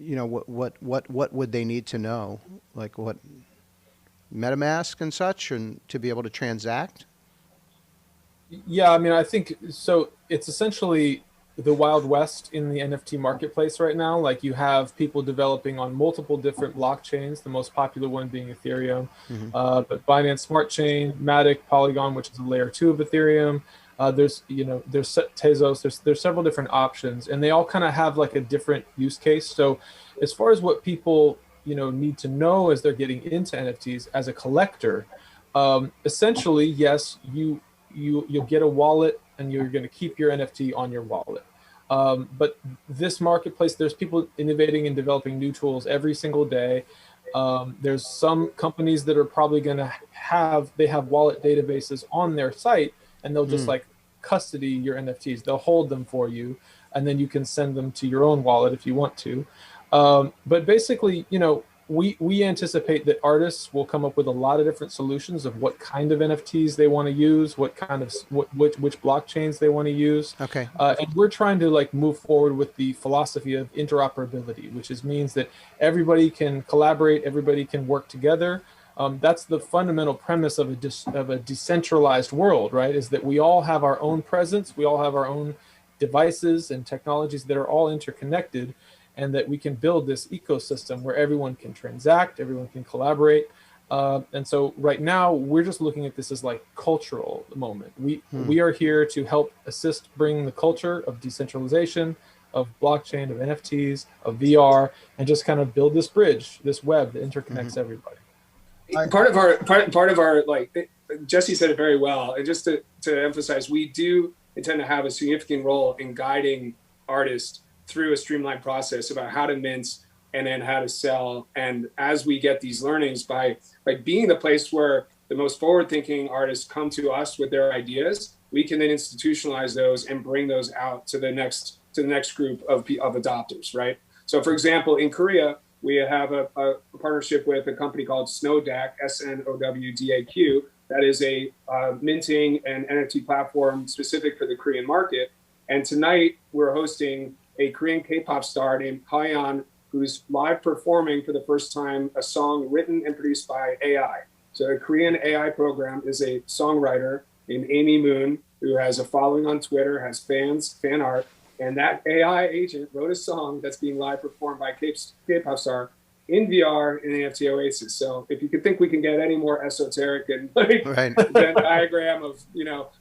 [SPEAKER 2] you know, what would they need to know? Like what, MetaMask and such, and to be able to transact?
[SPEAKER 5] Yeah, I mean, I think so. It's essentially the Wild West in the NFT marketplace right now. Like you have people developing on multiple different blockchains, the most popular one being Ethereum, but Binance Smart Chain, Matic, Polygon, which is a layer 2 of Ethereum. There's Tezos, there's several different options, and they all kind of have like a different use case. So as far as what people, need to know as they're getting into NFTs as a collector, essentially, yes, you'll get a wallet and you're going to keep your NFT on your wallet. But this marketplace, there's people innovating and developing new tools every single day. There's some companies that are probably going to have wallet databases on their site, and they'll just like custody your NFTs. They'll hold them for you, and then you can send them to your own wallet if you want to. But basically, we anticipate that artists will come up with a lot of different solutions of what kind of NFTs they want to use, what kind of which blockchains they want to use.
[SPEAKER 2] Okay.
[SPEAKER 5] And we're trying to like move forward with the philosophy of interoperability, which means that everybody can collaborate, everybody can work together. That's the fundamental premise of a decentralized world, right? Is that we all have our own presence, we all have our own devices and technologies that are all interconnected, and that we can build this ecosystem where everyone can transact, everyone can collaborate. And so right now, we're just looking at this as like cultural moment. We are here to help assist bring the culture of decentralization, of blockchain, of NFTs, of VR, and just kind of build this bridge, this web that interconnects everybody.
[SPEAKER 4] Part of our like Jesse said it very well, and just to emphasize, we do intend to have a significant role in guiding artists through a streamlined process about how to mint and then how to sell. And as we get these learnings by being the place where the most forward-thinking artists come to us with their ideas, we can then institutionalize those and bring those out to the next group of adopters, right? So for example, in Korea, we have a partnership with a company called Snowdaq, SNOWDAQ, that is a minting and NFT platform specific for the Korean market. And tonight we're hosting a Korean K-pop star named Haeyeon, who's live performing for the first time a song written and produced by AI. So a Korean AI program is a songwriter named Amy Moon, who has a following on Twitter, has fans, fan art, and that AI agent wrote a song that's being live performed by K-pop star in VR in the NFTOasis. So if you could think we can get any more esoteric and like Venn diagram of,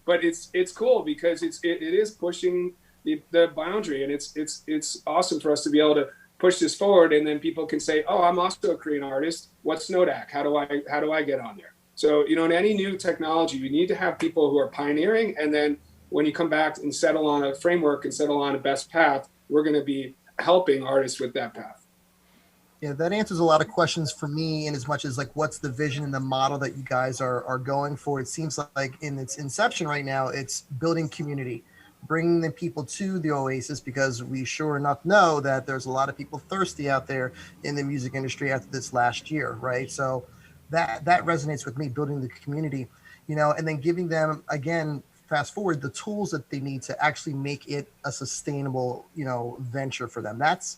[SPEAKER 4] but it's cool because it is pushing the boundary, and it's awesome for us to be able to push this forward, and then people can say, oh, I'm also a Korean artist. What's Snowdaq? How do I get on there? So, in any new technology, you need to have people who are pioneering, and then when you come back and settle on a framework and settle on a best path, we're going to be helping artists with that path.
[SPEAKER 3] Yeah, that answers a lot of questions for me, in as much as like, what's the vision and the model that you guys are going for? It seems like in its inception right now, it's building community, bringing the people to the Oasis, because we sure enough know that there's a lot of people thirsty out there in the music industry after this last year, right? So that resonates with me, building the community, and then giving them, again, fast forward, the tools that they need to actually make it a sustainable, venture for them. That's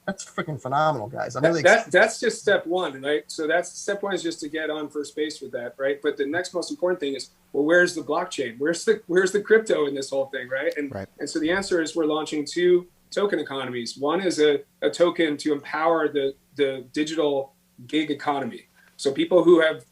[SPEAKER 3] freaking phenomenal, guys. I'm really excited.
[SPEAKER 4] That's just step one, right? So that's step one, is just to get on first base with that, right? But the next most important thing is, well, where's the blockchain? Where's the crypto in this whole thing, right? And so the answer is, we're launching 2 token economies. One is a token to empower the digital gig economy. So people who have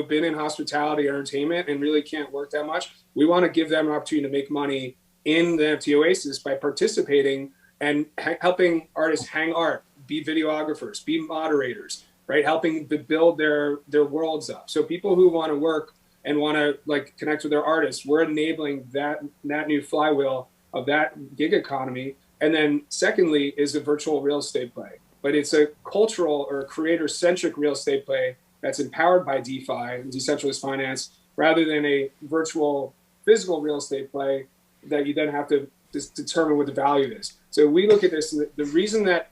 [SPEAKER 4] been in hospitality or entertainment and really can't work that much, we want to give them an opportunity to make money in the NFTOasis by participating and helping artists hang art, be videographers, be moderators, right? Helping to build their worlds up. So people who want to work and want to connect with their artists, we're enabling that new flywheel of that gig economy And then secondly is a virtual real estate play. But it's a cultural or creator-centric real estate play that's empowered by DeFi and decentralized finance, rather than a virtual physical real estate play that you then have to determine what the value is. So we look at this, the reason that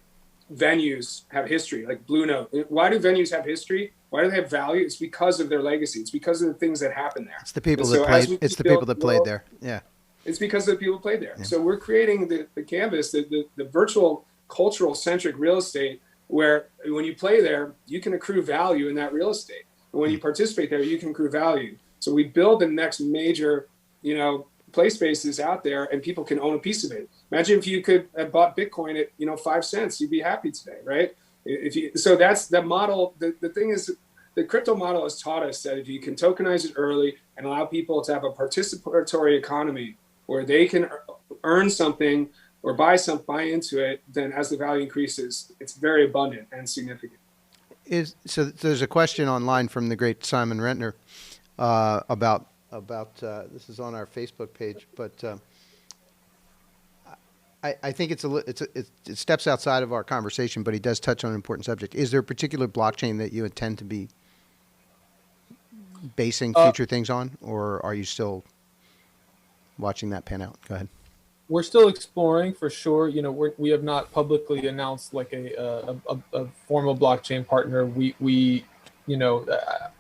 [SPEAKER 4] venues have history, like Blue Note, why do venues have history? Why do they have value? It's because of their legacy. It's because of the things that happen there.
[SPEAKER 2] It's the people that played. It's the people that played there. Yeah.
[SPEAKER 4] It's because of the people who played there. Yeah. So we're creating the canvas, the virtual cultural centric real estate, where when you play there, you can accrue value in that real estate. And when you participate there, you can accrue value. So we build the next major, play spaces out there, and people can own a piece of it. Imagine if you could have bought Bitcoin at 5 cents, you'd be happy today, right? So that's the model. The thing is, the crypto model has taught us that if you can tokenize it early and allow people to have a participatory economy where they can earn something or buy into it, then as the value increases, it's very abundant and significant.
[SPEAKER 2] So there's a question online from the great Simon Rentner about this is on our Facebook page, but I think it steps outside of our conversation, but he does touch on an important subject. Is there a particular blockchain that you intend to be basing future things on, or are you still watching that pan out? Go ahead.
[SPEAKER 5] We're still exploring for sure. We have not publicly announced like a formal blockchain partner.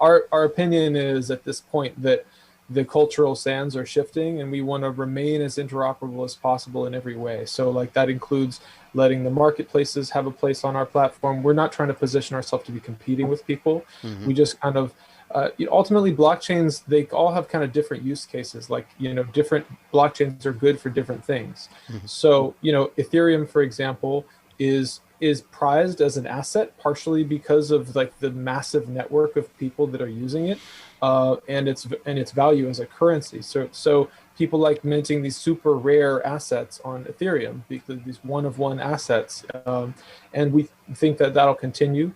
[SPEAKER 5] Our opinion is at this point that the cultural sands are shifting, and we want to remain as interoperable as possible in every way. So like that includes letting the marketplaces have a place on our platform. We're not trying to position ourselves to be competing with people. Mm-hmm. We just kind of ultimately, blockchains, they all have kind of different use cases. Like, different blockchains are good for different things. Mm-hmm. So, Ethereum, for example, is prized as an asset partially because of like the massive network of people that are using it, and its value as a currency. So people like minting these super rare assets on Ethereum, because these one-of-one assets, and we think that that'll continue.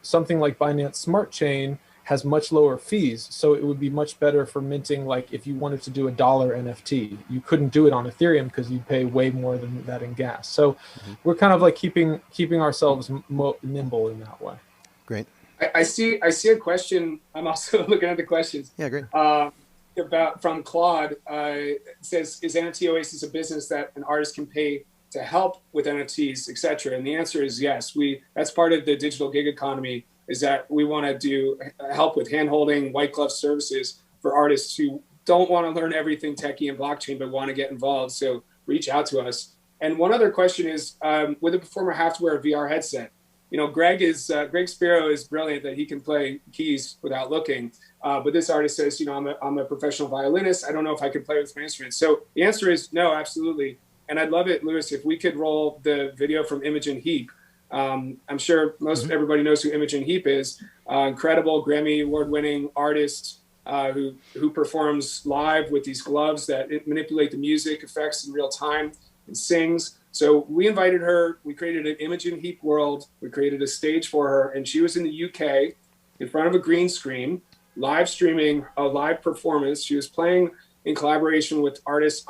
[SPEAKER 5] Something like Binance Smart Chain has much lower fees, so it would be much better for minting. Like if you wanted to do a dollar NFT, you couldn't do it on Ethereum because you'd pay way more than that in gas. So we're kind of like keeping ourselves nimble in that way.
[SPEAKER 2] Great.
[SPEAKER 4] I see a question. I'm also looking at the questions.
[SPEAKER 2] Yeah, great.
[SPEAKER 4] From Claude. It says, is NFTOasis a business that an artist can pay to help with NFTs, etc.? And the answer is yes. That's part of the digital gig economy, is that we want to do help with hand-holding, white glove services for artists who don't want to learn everything techie and blockchain, but want to get involved. So reach out to us. And one other question is, would the performer have to wear a VR headset? Greg Spero is brilliant that he can play keys without looking. But this artist says, I'm a professional violinist. I don't know if I could play with my instrument. So the answer is no, absolutely. And I'd love it, Lewis, if we could roll the video from Imogen Heap. I'm sure everybody knows who Imogen Heap is. Incredible Grammy award-winning artist who performs live with these gloves that manipulate the music effects in real time and sings. So we invited her. We created an Imogen Heap world. We created a stage for her, and she was in the UK in front of a green screen, live streaming a live performance. She was playing in collaboration with artists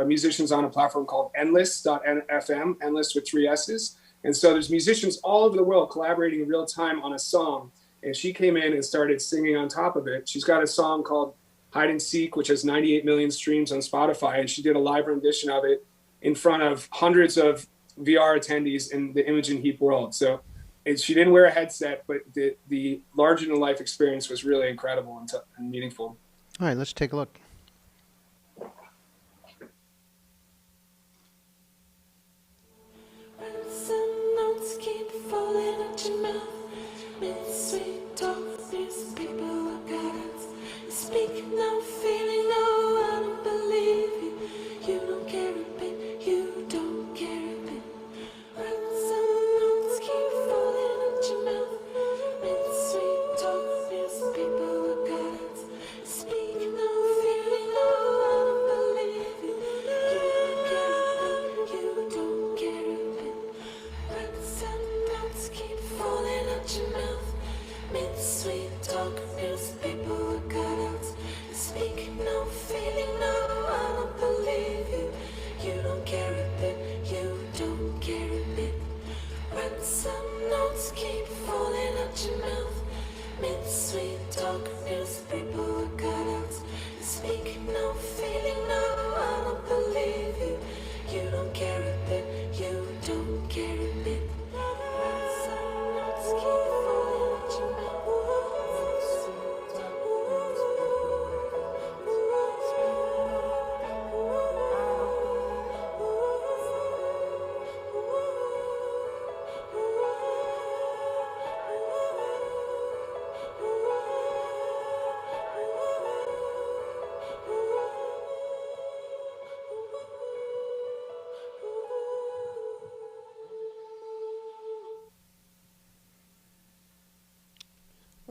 [SPEAKER 4] musicians on a platform called Endless.fm, Endless with 3 S's. And so there's musicians all over the world collaborating in real time on a song. And she came in and started singing on top of it. She's got a song called Hide and Seek, which has 98 million streams on Spotify. And she did a live rendition of it in front of hundreds of VR attendees in the Imogen Heap world. So she didn't wear a headset, but the larger-than-life experience was really incredible and meaningful.
[SPEAKER 2] All right, let's take a look.
[SPEAKER 6] Speak no fear.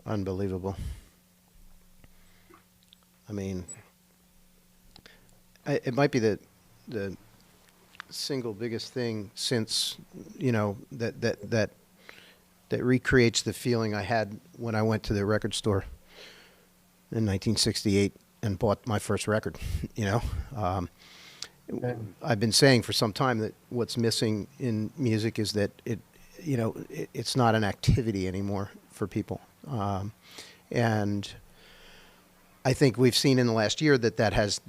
[SPEAKER 2] Unbelievable. I mean, it might be the single biggest thing since, that recreates the feeling I had when I went to the record store in 1968 and bought my first record. I've been saying for some time that what's missing in music is that it's not an activity anymore for people. And I think we've seen in the last year that has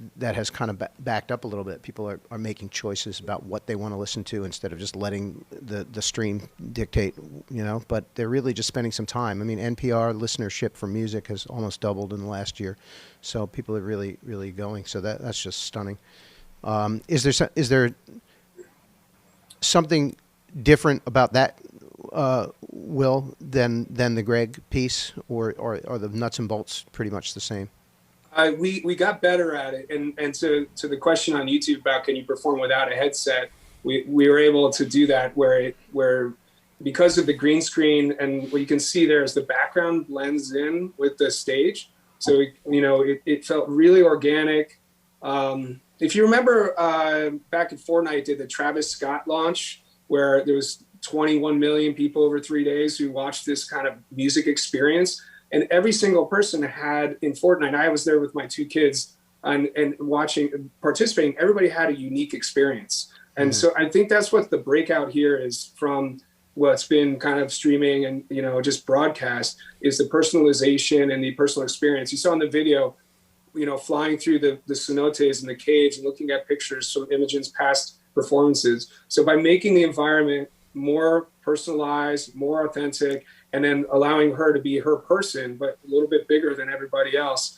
[SPEAKER 2] kind of backed up a little bit. People are making choices about what they want to listen to instead of just letting the stream dictate, but they're really just spending some time. I mean, NPR listenership for music has almost doubled in the last year. So people are really, really going. So that's just stunning. Is there something different about that, Will, than the Greg piece, or the nuts and bolts pretty much the same?
[SPEAKER 4] We got better at it, and to the question on YouTube about can you perform without a headset, we were able to do that where because of the green screen and what you can see there is the background blends in with the stage, so it felt really organic. If you remember back at Fortnite did the Travis Scott launch where there was 21 million people over 3 days who watched this kind of music experience. And every single person had in Fortnite, I was there with my 2 kids and participating, everybody had a unique experience. And so I think that's what the breakout here is from what's been kind of streaming and, just broadcast is the personalization and the personal experience. You saw in the video, flying through the cenotes and the caves and looking at pictures from Imogen's past performances. So by making the environment more personalized, more authentic, and then allowing her to be her person, but a little bit bigger than everybody else,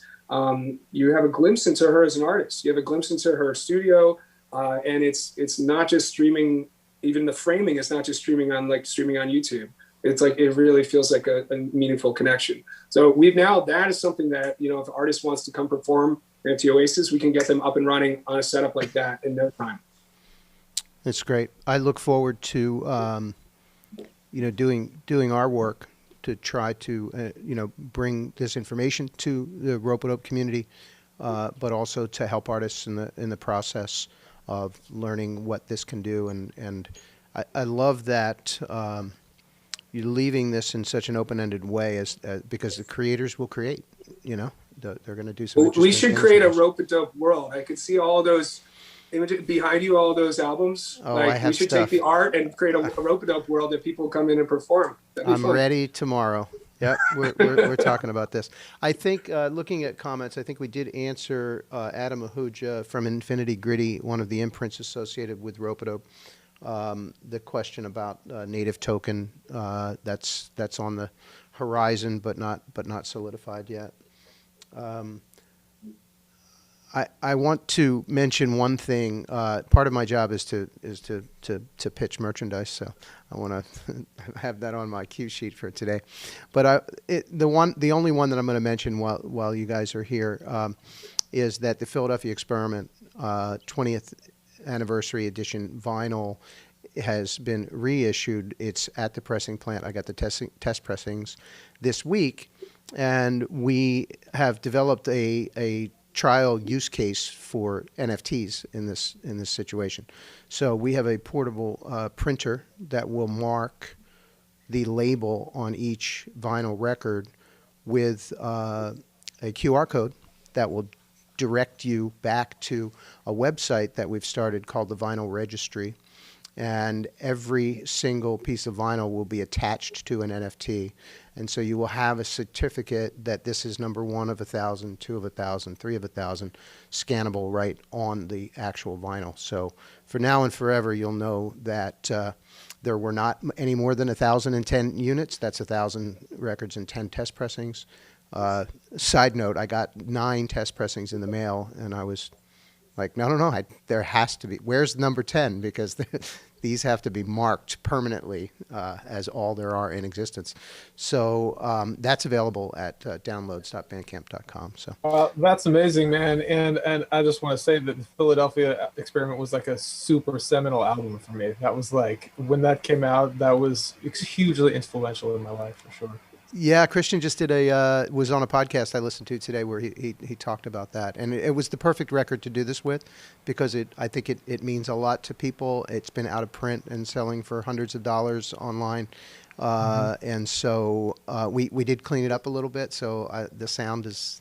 [SPEAKER 4] you have a glimpse into her as an artist. You have a glimpse into her studio, and it's not just streaming. Even the framing is not just streaming on YouTube. It's like it really feels like a meaningful connection. So that is something that if an artist wants to come perform at NFTOasis, we can get them up and running on a setup like that in no time.
[SPEAKER 2] That's great. I look forward to doing our work to try to bring this information to the Rope-a-Dope community, but also to help artists in the process of learning what this can do. And I love that you're leaving this in such an open-ended way because the creators will create. They're going to do some.
[SPEAKER 4] We should create a Rope-a-Dope world. I could see all those images behind you, all those albums.
[SPEAKER 2] Oh, I have
[SPEAKER 4] we should
[SPEAKER 2] stuff.
[SPEAKER 4] take the art and create a Rope-a-Dope world that people come in and perform.
[SPEAKER 2] I'm ready tomorrow. Yep, we're talking about this. I think looking at comments, I think we did answer Adam Ahuja from Infinity Gritty, one of the imprints associated with Rope-a-Dope. The question about native token that's on the horizon, but not solidified yet. I want to mention one thing. Part of my job is to pitch merchandise, so I want to have that on my cue sheet for today. But the only one that I'm going to mention while you guys are here is that the Philadelphia Experiment 20th anniversary edition vinyl has been reissued. It's at the pressing plant. I got the test pressings this week, and we have developed a trial use case for NFTs in this situation. So we have a portable printer that will mark the label on each vinyl record with a QR code that will direct you back to a website that we've started called the Vinyl Registry. And every single piece of vinyl will be attached to an NFT. And so you will have a certificate that this is number 1 of 1,000, 2 of 1,000, 3 of 1,000, scannable right on the actual vinyl. So for now and forever, you'll know that there were not any more than 1,010 units. That's 1,000 records and 10 test pressings. Side note, I got 9 test pressings in the mail, and I was like, no, there has to be. Where's number 10? Because these have to be marked permanently as all there are in existence. So that's available at downloads.bandcamp.com. So
[SPEAKER 5] that's amazing, man. And I just want to say that the Philadelphia Experiment was like a super seminal album for me. That was like, when that came out, that was hugely influential in my life, for sure.
[SPEAKER 2] Yeah, Christian just did was on a podcast I listened to today where he talked about that, and it was the perfect record to do this with, because I think it means a lot to people. It's been out of print and selling for hundreds of dollars online, and so we did clean it up a little bit. So the sound is,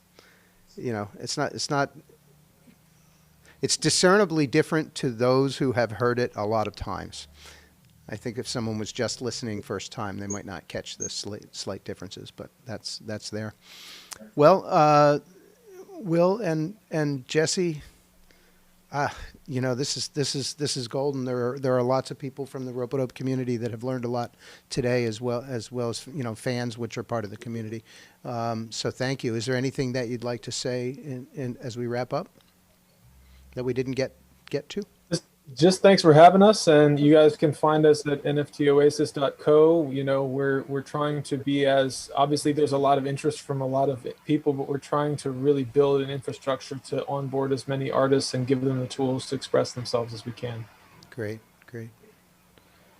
[SPEAKER 2] it's discernibly different to those who have heard it a lot of times. I think if someone was just listening first time, they might not catch the slight differences, but that's there. Well, Will and Jesse, this is golden. There are lots of people from the Rope-a-dope community that have learned a lot today, as well as fans, which are part of the community. So thank you. Is there anything that you'd like to say as we wrap up that we didn't get to?
[SPEAKER 5] Just thanks for having us, and you guys can find us at NFTOasis.co. We're trying to be obviously there's a lot of interest from a lot of people, but we're trying to really build an infrastructure to onboard as many artists and give them the tools to express themselves as we can.
[SPEAKER 2] Great.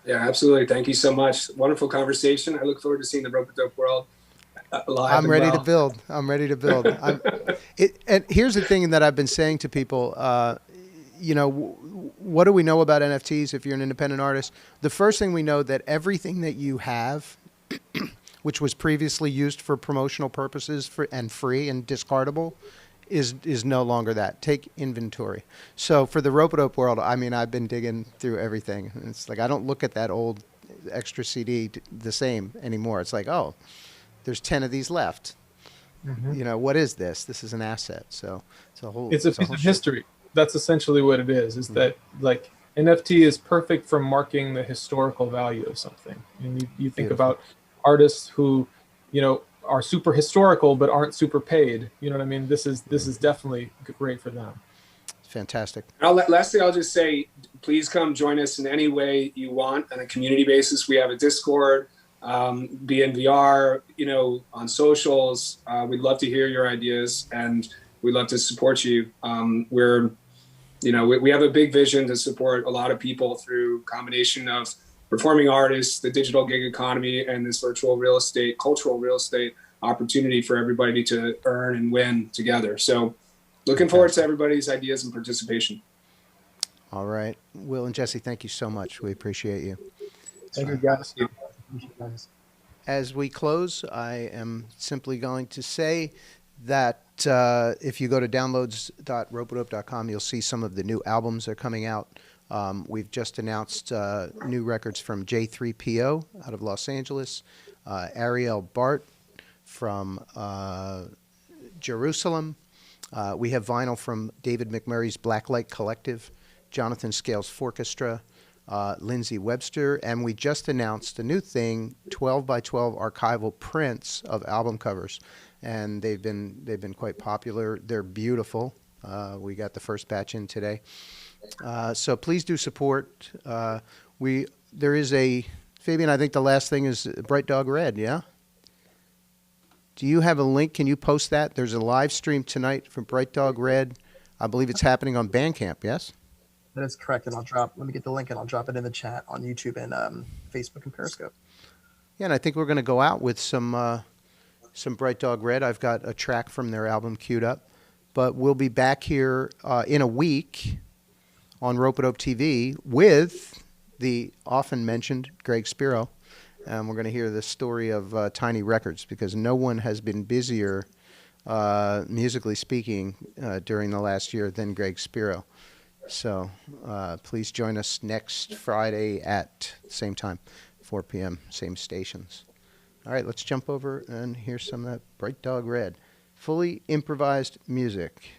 [SPEAKER 4] Yeah, absolutely. Thank you so much. Wonderful conversation. I look forward to seeing the Rope-a-dope world live.
[SPEAKER 2] I'm ready to build. And here's the thing that I've been saying to people. What do we know about NFTs if you're an independent artist? The first thing we know that everything that you have, which was previously used for promotional purposes and free and discardable, is no longer that. Take inventory. So for the Rope-a-dope world, I've been digging through everything. It's like I don't look at that old extra CD the same anymore. It's like, oh, there's 10 of these left. Mm-hmm. What is this? This is an asset. So it's a piece
[SPEAKER 5] of history. That's essentially what it is that like NFT is perfect for marking the historical value of something. And you think about artists who, are super historical but aren't super paid. You know what I mean? This is definitely great for them.
[SPEAKER 2] Fantastic.
[SPEAKER 4] Lastly, I'll just say, please come join us in any way you want on a community basis. We have a Discord, be in VR, on socials. We'd love to hear your ideas, and we'd love to support you. We have a big vision to support a lot of people through combination of performing artists, the digital gig economy, and this virtual real estate, cultural real estate opportunity for everybody to earn and win together. So looking forward to everybody's ideas and participation.
[SPEAKER 2] All right. Will and Jesse, thank you so much. We appreciate you.
[SPEAKER 5] Thank you, guys.
[SPEAKER 2] As we close, I am simply going to say that if you go to downloads.ropeadope.com, you'll see some of the new albums that are coming out. We've just announced new records from J3PO out of Los Angeles, Ariel Bart from Jerusalem. We have vinyl from David McMurray's Blacklight Collective, Jonathan Scales Forchestra, Lindsay Webster, and we just announced a new thing, 12 by 12 archival prints of album covers. And they've been quite popular. They're beautiful. We got the first batch in today. So please do support. There is Fabian, I think the last thing is Bright Dog Red, yeah? Do you have a link? Can you post that? There's a live stream tonight from Bright Dog Red. I believe it's happening on Bandcamp, yes?
[SPEAKER 3] That is correct. And let me get the link and I'll drop it in the chat on YouTube and Facebook and Periscope.
[SPEAKER 2] Yeah, and I think we're going to go out with some Bright Dog Red. I've got a track from their album queued up. But we'll be back here in a week on Rope-a-Dope TV with the often mentioned Greg Spero. And we're going to hear the story of Tiny Records, because no one has been busier, musically speaking, during the last year than Greg Spero. So please join us next Friday at the same time, 4 p.m., same stations. All right, let's jump over and hear some of that Bright Dog Red. Fully improvised music.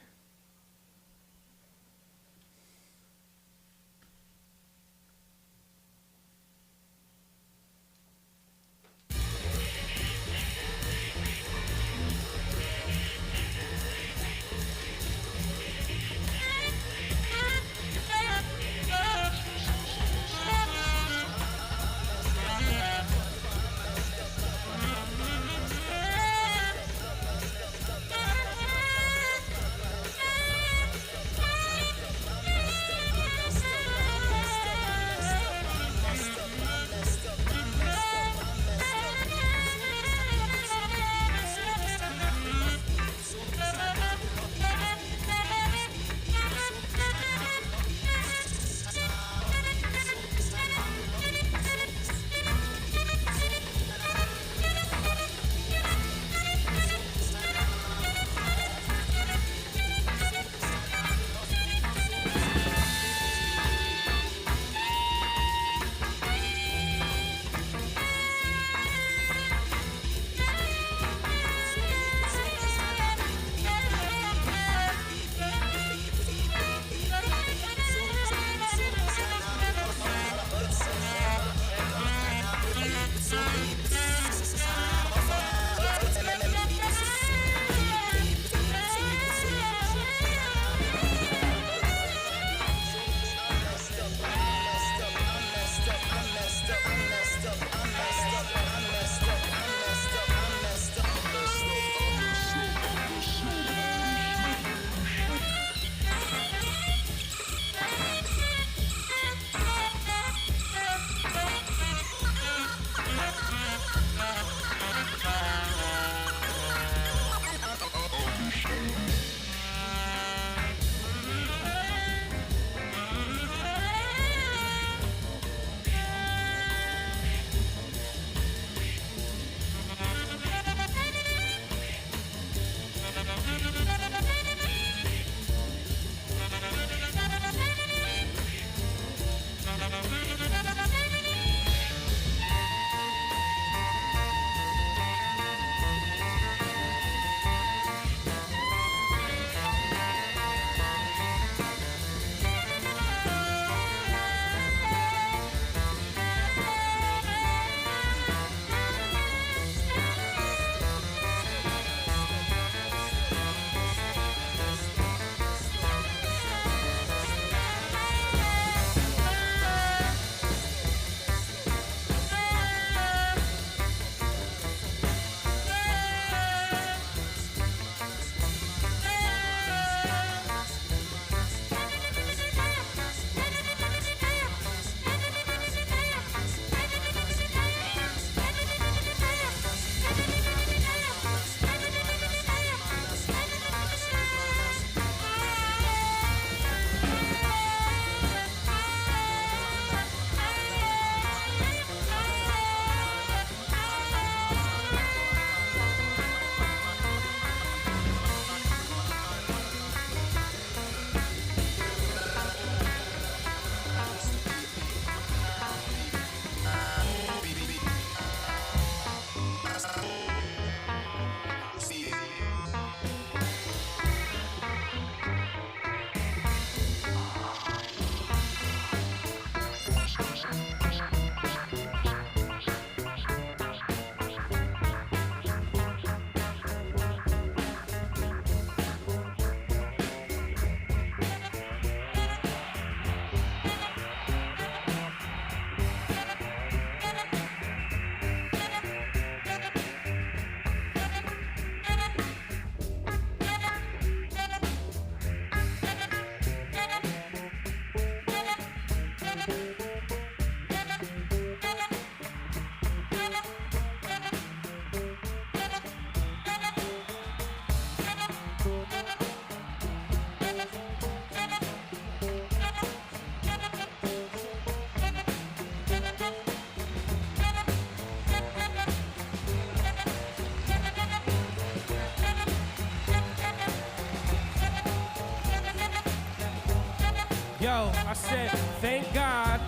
[SPEAKER 6] Yo, I said, thank God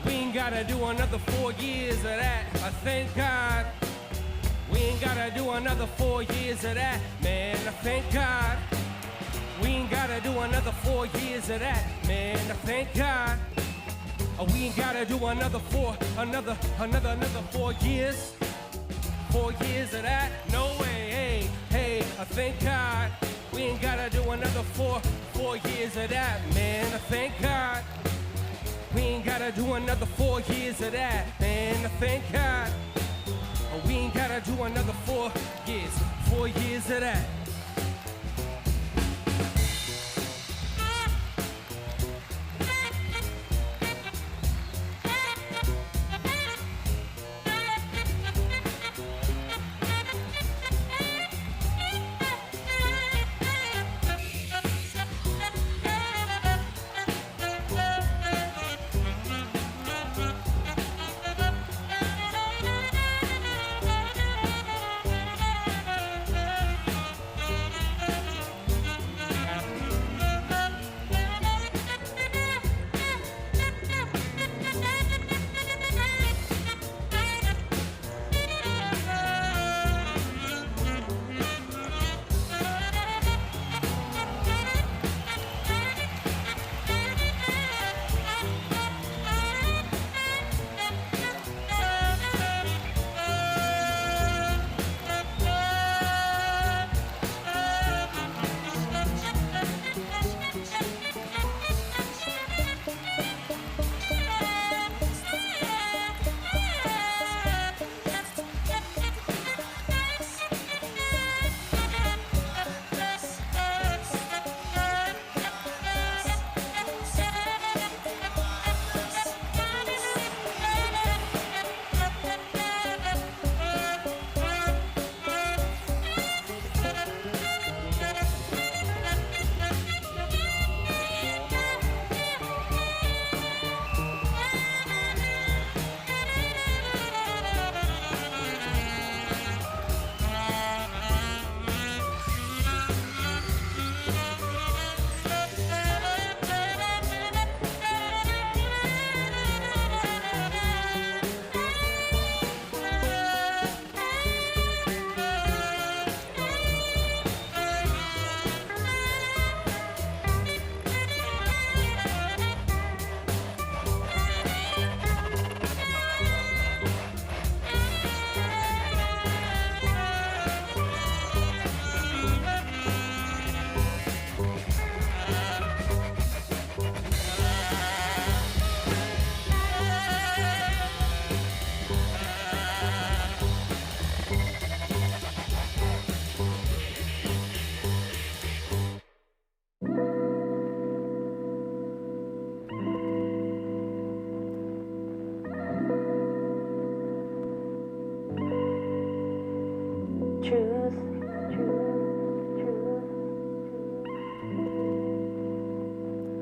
[SPEAKER 6] we ain't gotta do another 4 years of that. I thank God we ain't gotta do another 4 years of that. Man, I thank God we ain't gotta do another 4 years of that. Man, I thank God we ain't gotta do another 4 years. 4 years of that? No way, hey, I thank God we ain't gotta do another 4 years of that. Man, I thank God we ain't gotta do another 4 years of that. Man, I thank God we ain't gotta do another 4 years of that.